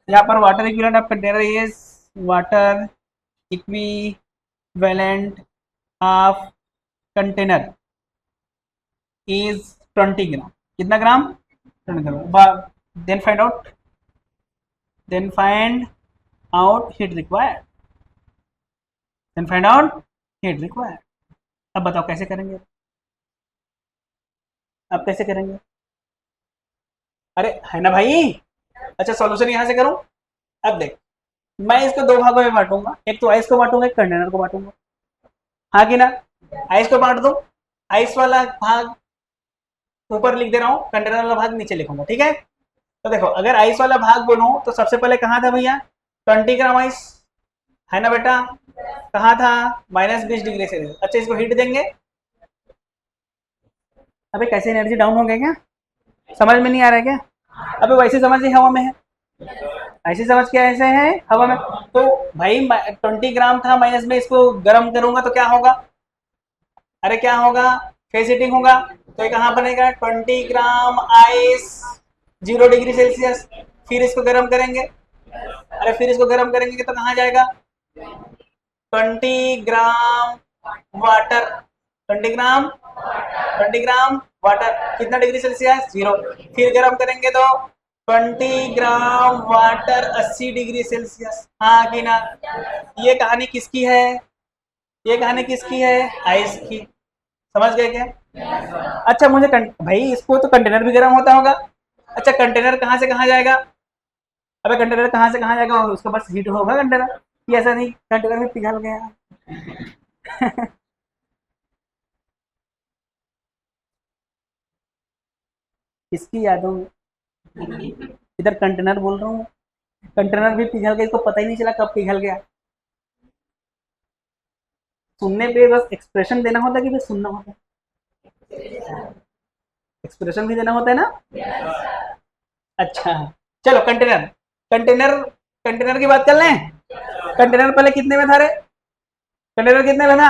यहाँ पर water equivalent of container is water equivalent of container is 20 gram, कितना gram, 20 gram. Then find out, then find out heat required, then find out heat required. अब बताओ कैसे करेंगे, अब कैसे करेंगे, अरे है ना भाई। अच्छा सॉल्यूशन यहाँ से करूँ, अब देख मैं इसको दो भागों में बांटूंगा, एक तो आइस को बांटूंगा, एक कंटेनर को बांटूंगा, हाँ कि ना। आइस को बांट दो, आइस वाला भाग ऊपर लिख दे रहा हूँ, कंटेनर वाला भाग नीचे लिखूंगा, ठीक है। तो देखो अगर आइस वाला भाग बोलूं तो सबसे पहले कहाँ था भैया, 20 ग्राम आइस, है ना बेटा, कहाँ था, -20 डिग्री सेल्सियस। अच्छा इसको हीट देंगे, अबे कैसे एनर्जी डाउन हो गया क्या, समझ में नहीं आ रहा है क्या, अबे वैसे समझ हवा में है, ऐसी समझ क्या ऐसे है हवा में। तो भाई 20 ग्राम था, माइनस में इसको गर्म करूंगा तो क्या होगा, अरे क्या होगा, फेस हीटिंग होगा। तो ये कहाँ बनेगा, 20 ग्राम आइस 0 डिग्री सेल्सियस। फिर इसको गर्म करेंगे, अरे फिर इसको गर्म करेंगे तो कहाँ जाएगा, 20 ग्राम वाटर, 20 ग्राम, 20 ग्राम वाटर कितना डिग्री सेल्सियस, 0। फिर गर्म करेंगे तो 20 ग्राम वाटर 80 डिग्री सेल्सियस, हाँ कि ना। ये कहानी किसकी है, ये कहानी किसकी है, आइस की, समझ गए क्या। अच्छा मुझे भाई इसको तो कंटेनर भी गर्म होता होगा, अच्छा कंटेनर कहाँ से कहाँ जाएगा, अबे कंटेनर कहाँ से कहाँ जाएगा, उसका बस हीट होगा कंटेनर, कि ऐसा नहीं कंटेनर में पिघल गया। किसकी यादों में, इधर कंटेनर बोल रहा हूँ, कंटेनर भी पिघल गया, इसको पता ही नहीं चला कब पिघल गया। सुनने पे बस एक्सप्रेशन देना होता है कि बस सुनना होता है, एक्सप्रेशन भी देना होता है ना। अच्छा चलो कंटेनर, कंटेनर, कंटेनर की बात कर लें। कंटेनर पहले कितने में था रे, कंटेनर कितने में था,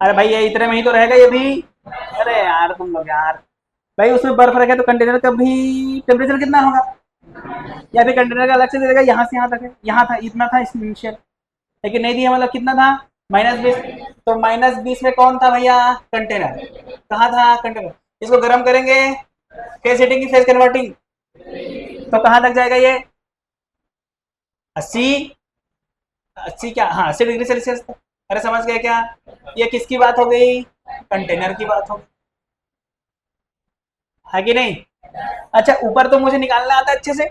अरे भाई ये इतने में ही तो रहेगा ये भी, अरे यार तुम लोग यार, भाई उसमें बर्फ रखे तो कंटेनर का भी टेम्परेचर कितना होगा, या फिर कंटेनर का अलग से दे देगा, यहाँ से यहाँ तक है, यहाँ था इतना था इनिशियल, लेकिन नहीं दिया, मतलब कितना था, -20। तो -20 में कौन था भैया, कंटेनर, कहाँ था कंटेनर। इसको गर्म करेंगे, फेस हीटिंग की फेस कन्वर्टिंग, तो कहाँ तक जाएगा ये, 80, 80 क्या, हाँ 80 डिग्री सेल्सियस तक। अरे समझ गए क्या, ये किसकी बात हो गई, कंटेनर की बात हो गई, है कि नहीं। अच्छा ऊपर तो मुझे निकालना आता है अच्छे से,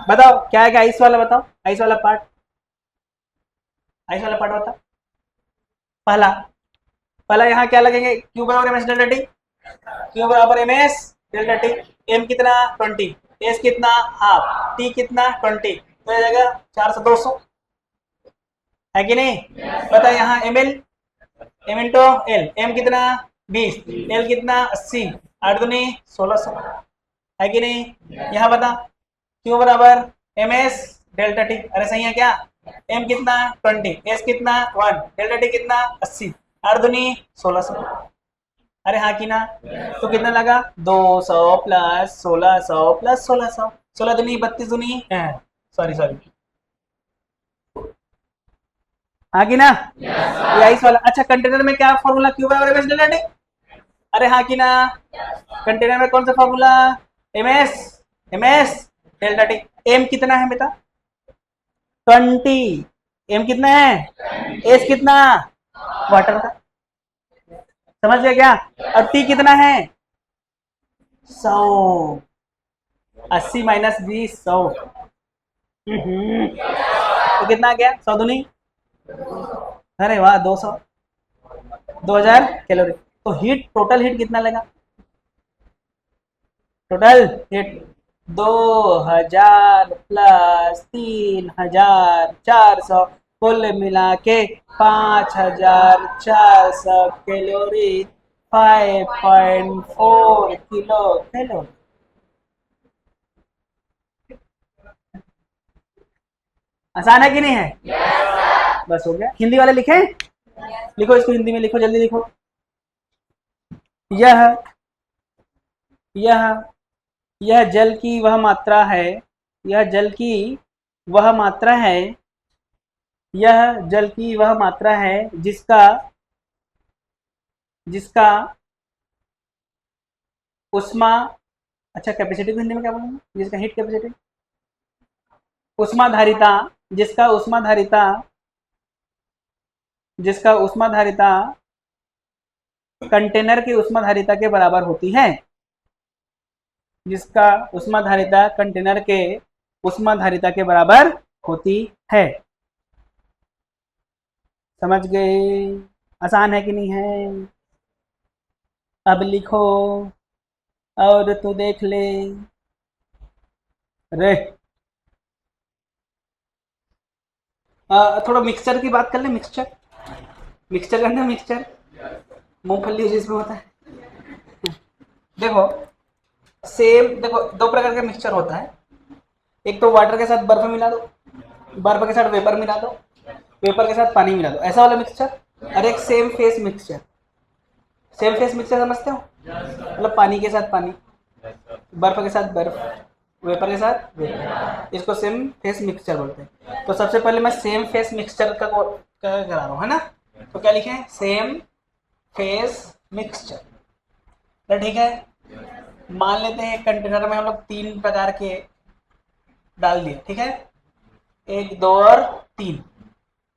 बताओ क्या है, क्या आइस वाला बताओ, आइस वाला पार्ट, आइस वाला पार्ट बताओ। पहला, पहला यहाँ क्या लगेंगे, क्यू बराबर M S delta T, Q बराबर M S delta T, M कितना 20, एस कितना हाफ, टी कितना 20, तो जाएगा 4 से 200, है कि नहीं? पता है यहाँ M L, M into L, M कितना 20, एल कितना 80, 8 दूनी 1600, है कि नहीं? यहाँ बता क्यू बराबर एम एस डेल्टा टी, अरे सही है क्या? एम कितना 20, एस कितना 1, डेल्टा टी कितना 80, 8 दूनी 1600, अरे हाँ कि ना? तो कितना लगा 200 प्लस 1600 प्लस 1600, 16 दूनी 32 दूनी, सॉरी सॉरी, हाँ कि ना? यही वाला। अच्छा कंटेनर में क्या फॉर्मूला, क्यू बराबर एम एस डेल्टा टी, अरे हाँ कि ना? कंटेनर में कौन सा formula, M S delta T. M कितना है बेटा 20, एम कितना है, एस कितना वाटर का, समझ गया क्या? और टी कितना है 100, 80 माइनस 20 100, तो कितना आ गया 100 दूनी, अरे वाह 200, 2000 कैलोरी। तो हीट, टोटल हीट कितना लगा, टोटल हीट 2000 प्लस 3400, कुल मिला के 5400 कैलोरी, 5.4 किलो कैलोरी। आसान है कि नहीं है? बस हो गया। हिंदी वाले लिखे, लिखो इसको हिंदी में लिखो, जल्दी लिखो। यह यह यह जल की वह मात्रा है, यह जल की वह मात्रा है, यह जल की वह मात्रा है जिसका जिसका उष्मा, अच्छा कैपेसिटी को हिंदी में क्या बोलूंगा, जिसका हीट कैपेसिटी, उष्माधारिता, जिसका उष्माधारिता, जिसका उष्माधारिता कंटेनर की उष्माधारिता के बराबर होती है, जिसका उष्माधारिता कंटेनर के उष्माधारिता के बराबर होती है। समझ गए? आसान है कि नहीं है? अब लिखो और तो देख ले रे। थोड़ा मिक्सचर की बात कर ले, मिक्सचर, मिक्सचर करना, मिक्सचर मूंगफली जिसमें होता है। देखो सेम, देखो दो प्रकार का मिक्सचर होता है, एक तो वाटर के साथ बर्फ मिला दो, बर्फ के साथ वेपर मिला दो, वेपर के साथ पानी मिला दो, ऐसा वाला मिक्सचर, और एक same face mixture. Same face mixture समझते हो, मतलब पानी के साथ पानी, बर्फ के साथ बर्फ, वेपर के साथ वेपर, इसको सेम फेस मिक्सचर बोलते हैं। तो सबसे पहले मैं सेम फेस मिक्सचर का करा रहा हूँ, है ना? तो क्या लिखे, सेम फेस मिक्सचर, तो ठीक है। मान लेते हैं कंटेनर में हम लोग 3 प्रकार के डाल दिए, ठीक है, 1 2 और 3।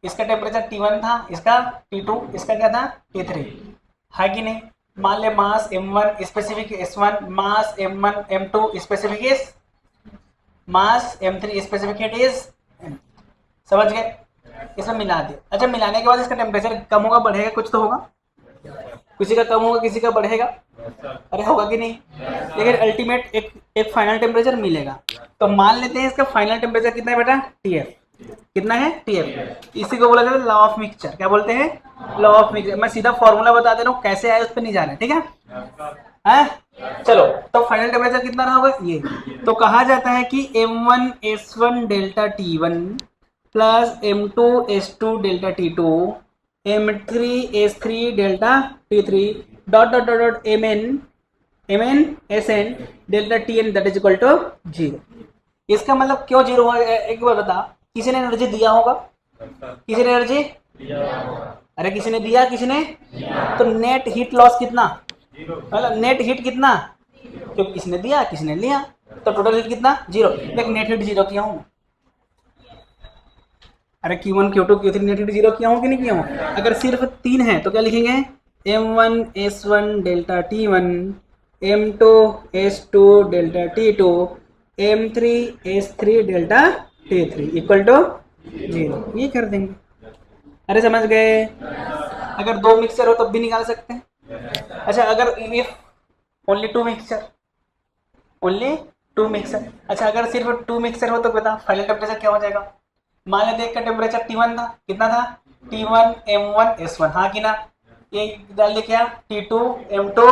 इसका टेम्परेचर T1 था, इसका T2, इसका क्या था T3, है कि नहीं? मान ले मास M1 specific S1, mass M1 M2 specific is, mass M3 specific is, समझ गए? इसमें मिला दिया। अच्छा मिलाने के बाद इसका टेम्परेचर कम होगा बढ़ेगा, कुछ तो होगा, किसी का कम होगा किसी का बढ़ेगा, अरे होगा कि नहीं? लेकिन अल्टीमेट एक फाइनल टेम्परेचर मिलेगा। तो मान लेते हैं इसका फाइनल टेम्परेचर कितना है बेटा, TF, कितना है TF। इसी को बोला जाता है लॉ ऑफ मिक्सचर, क्या बोलते हैं, लॉ ऑफ मिक्सचर। मैं सीधा फॉर्मूला बता दे रहा हूँ, कैसे आए उस पर नहीं जाना, ठीक है? चलो तो फाइनल टेम्परेचर कितना रहा होगा ये, तो कहा जाता है कि M1 S1 delta T1 plus M2 S2 delta T2 M3 S3 delta T3 dot dot dot dot Mn Sn delta Tn that is equal to 0। इसका मतलब क्यों 0 होगा, एक बार बता, किसी ने एनर्जी दिया होगा, किसी ने एनर्जी, अरे किसी ने दिया, किसी ने, तो नेट हीट लॉस कितना, मतलब नेट हीट कितना, क्योंकि किसी ने दिया किसी ने लिया, तो टोटल हीट कितना 0। देख नेट हीट 0 किया हूँ, अरे Q1 Q2 Q3 net heat 0 किया हूँ कि नहीं किया हूँ? अगर सिर्फ 3 है तो क्या लिखेंगे, M1 S1 delta T1 M2 S2 delta T2 M3 S3 delta T3 equal to 0, ये कर देंगे। अरे समझ गए? अगर 2 मिक्सचर हो तब भी निकाल सकते हैं। अच्छा अगर if only 2 mixture, only two mixer. अच्छा अगर सिर्फ टू मिक्सर हो तो बता फाइनल टेम्परेचर क्या हो जाएगा। मान लेते एक का टेम्परेचर T1 था, कितना था T1 M1 S1, हाँ कि ना। ये डाल दे क्या T2 M2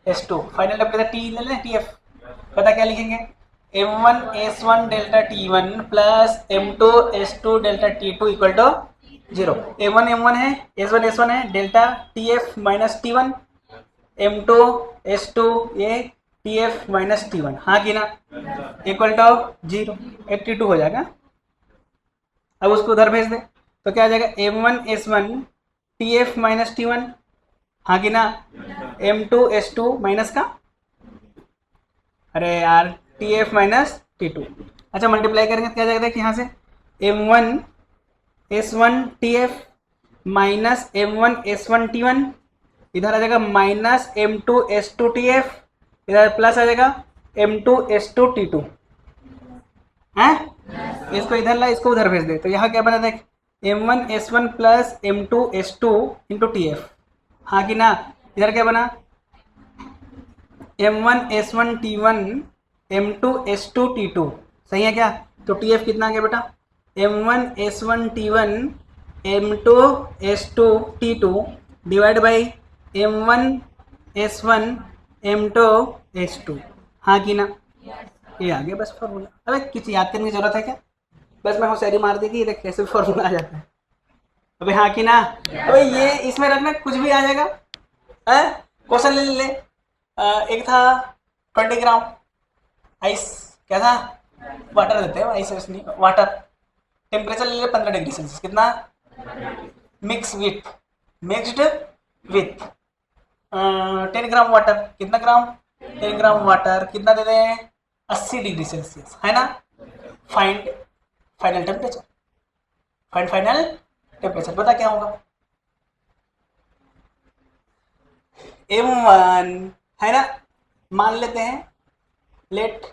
S2, final temperature T ले लें TF। पता क्या लिखेंगे M1 S1 delta T1 plus M2 S2 delta T2 equal to 0। M1 M1 है, S1 S1 है, delta TF minus T1, M2 S2 ये TF माइनस T1, हाँ कि ना, इक्वल टू 0, 82 हो जाएगा। अब उसको उधर भेज दे तो क्या आ जाएगा M1 S1 TF minus T1, हाँ कि ना, M2 S2 माइनस का, अरे यार TF माइनस T2। अच्छा मल्टीप्लाई करेंगे तो क्या जाएगा देख यहाँ से M1 S1 TF minus M1 S1 T1, इधर आ जाएगा माइनस M2 S2 TF, इधर प्लस आ जाएगा M2 S2 T2 है। इसको इधर ला, इसको उधर भेज दे तो यहाँ क्या बना देख M1 S1 plus M2 S2 into TF, हाँ कि ना। इधर क्या बना M1 S1 T1 M2 S2 T2, सही है क्या। तो TF कितना आ गया बेटा M1 S1 T1 M2 S2 T2 divide by M1 S1 M2 S2, हाँ कि ना। ये आ गया बस फॉर्मूला। अरे किसी याद करने की जरूरत है क्या, बस मैं होशियारी मार दी कि ये देख कैसे फॉर्मूला आ जाता है। अबे हाँ कि ना, अबे ये इसमें रखना कुछ भी आ जाएगा। क्वेश्चन ले ले। एक था 20 ग्राम आइस, क्या था वाटर देते हैं, आइस नहीं वाटर, टेम्परेचर ले ले 15 डिग्री सेल्सियस, कितना मिक्स्ड विथ 10 ग्राम वाटर, कितना ग्राम 10 ग्राम वाटर, कितना दे दें 80 डिग्री सेल्सियस, है ना। Find final temperature, final temperature बता क्या होगा M1 है ना। मान लेते हैं लेट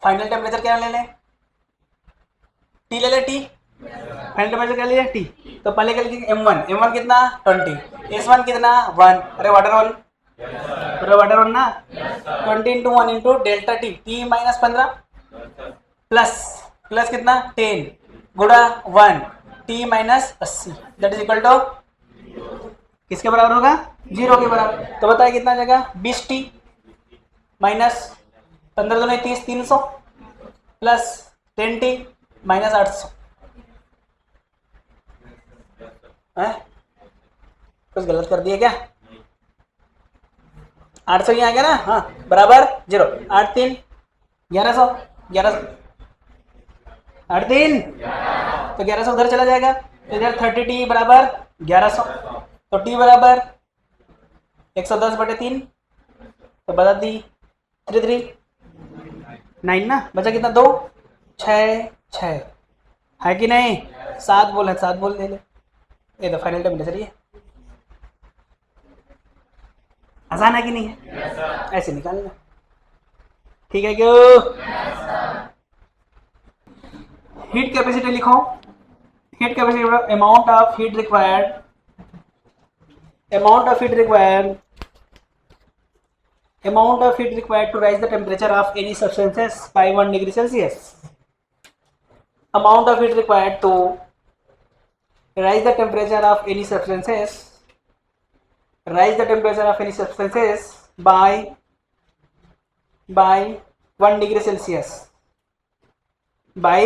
फाइनल टेम्परेचर क्या ले लें T ले ले T, फाइनल टेम्परेचर क्या ले T। तो पहले क्या लिखेंगे M1 कितना 20, S1 कितना 1, अरे वाटर वन ना 20 into 1 into delta T minus 15 plus कितना 10 गुड़ा 1 T minus 80 that is equal to किसके बराबर होगा 0 के बराबर। तो बताइए कितना आ जाएगा 20T माइनस 15 दूनी 30 300 प्लस 10T माइनस 800 है। कुछ गलत कर दिया क्या 800 यहाँ आ गया ना, हाँ बराबर 0, 8 3 1100 8 3 तो 1100 उधर चला जाएगा, तो इधर 30T बराबर 1100, तो T बराबर 110/3, तो बता दी 3 3 9 ना, बचा कितना 2 6 6 है कि नहीं, 7 बोल है 7 बोल दे ले। ये तो फाइनल टेम्परेचर ये आसान है कि नहीं है, ऐसे निकालना ठीक है क्यों। हीट कैपेसिटी लिखो, heat capacity amount of heat required to rise the temperature of any substances by 1 degree Celsius. Amount of heat required to rise the temperature of any substances by 1 degree Celsius, by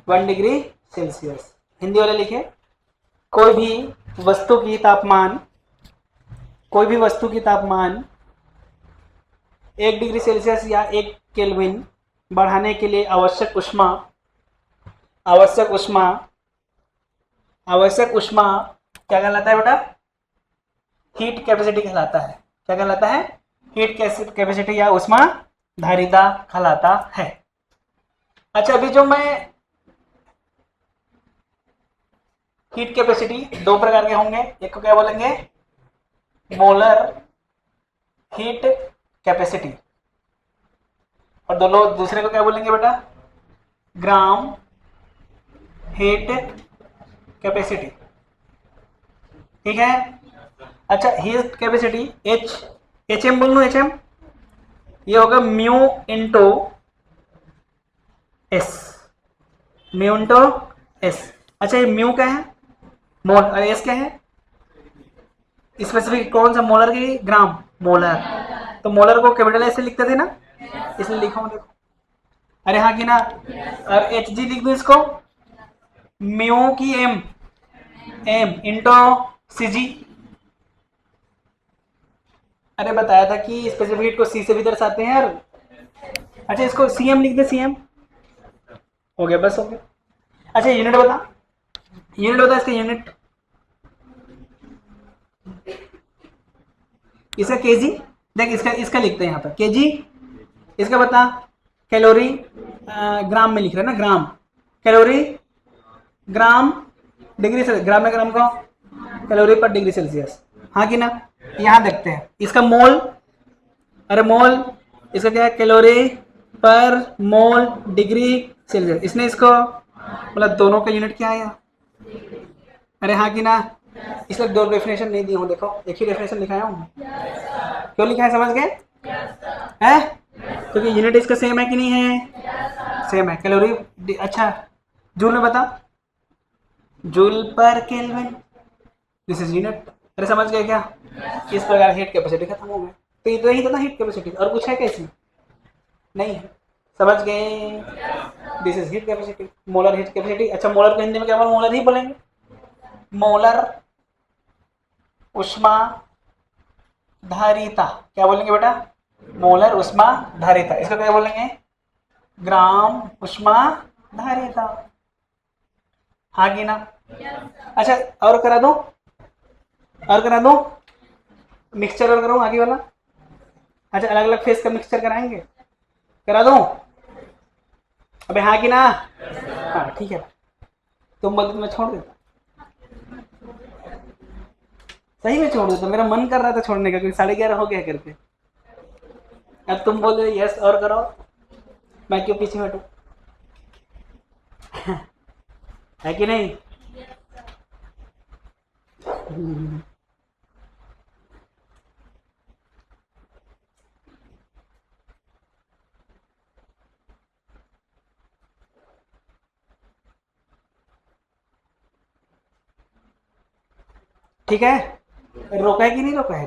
1 degree Celsius. Hindi वाले लिखे कोई भी वस्तु की तापमान 1 degree Celsius या 1 kelvin बढ़ाने के लिए आवश्यक ऊष्मा क्या कहलाता है बेटा हीट कैपेसिटी कहलाता है। क्या कहलाता है हीट कैपेसिटी या ऊष्मा धारिता कहलाता है। अच्छा अभी जो मैं हीट कैपेसिटी 2 प्रकार के होंगे, एक को क्या बोलेंगे मोलर हीट कैपेसिटी और दूसरे को क्या बोलेंगे बेटा ग्राम हीट कैपेसिटी, ठीक है। अच्छा हीट कैपेसिटी एच एम बोल लूँ, ये होगा mu into S, mu into S. अच्छा ये म्यू क्या है, मोल, और एस क्या है, स्पेसिफिक कौन सा, मोलर की ग्राम, मोलर। तो मोलर को कैपिटल एस से लिखते थे ना, इसलिए लिखा हूं देखो। अरे हाँ कि ना, और एच जी लिख दो इसको, म्यू की एम, एम इंटू सी जी। अरे बताया था कि स्पेसिफिक हीट को सी से भी दर्शाते हैं यार। अच्छा इसको सी एम लिख दे, सी एम हो गया, बस हो गया। अच्छा यूनिट बता, यूनिट बता इसका यूनिट, इसका केजी, देख इसका इसका लिखते हैं यहाँ पर केजी, इसका बता कैलोरी, ग्राम में लिख रहे हैं ना, ग्राम कैलोरी, ग्राम डिग्री सेल्सियस, ग्राम में ग्राम को कैलोरी पर डिग्री सेल्सियस, हाँ कि ना। यहाँ देखते हैं इसका मोल, अरे मोल, इसका क्या है, कैलोरी पर मोल डिग्री सेल्सियस, इसने इसको मतलब दोनों का यूनिट क्या आया, अरे हाँ कि ना। इसलिए दो डेफिनेशन नहीं दी हूँ, देखो एक ही डेफिनेशन लिखाया हूँ। क्यों लिखा है, समझ गए है, क्योंकि यूनिट इसका सेम है कि नहीं है, सेम है, कैलोरी। अच्छा जूल में बता, जूल पर केल्विन, दिस इज यूनिट। अरे समझ गए क्या, इस प्रकार हीट कैपेसिटी खत्म हो गई। तो ये तो ही था ना हीट कैपेसिटी, और कुछ है क्या इसमें, नहीं है, समझ गए, this is heat capacity, molar heat capacity. अच्छा मोलर को हिंदी में क्या बोलेंगे, मोलर ही बोलेंगे, मोलर उष्मा धारिता, क्या बोलेंगे बेटा, मोलर उष्मा धारिता। इसको क्या बोलेंगे, ग्राम उष्मा धारिता, हाँ कि ना। अच्छा और करा दो, और करा दो, मिक्सचर और करो आगे वाला। अच्छा अलग अलग फेस का मिक्सचर कराएंगे, करा दो, अबे हाँ कि ना, हाँ ठीक है, तुम बोलते तो मैं छोड़ देता, सही में छोड़ देता, मेरा मन कर रहा था छोड़ने का, क्योंकि 11:30 हो गया करके। अब तुम बोल रहे यस और करो, मैं क्यों पीछे हटू, है कि नहीं। ठीक है, रोका है कि नहीं रोका है।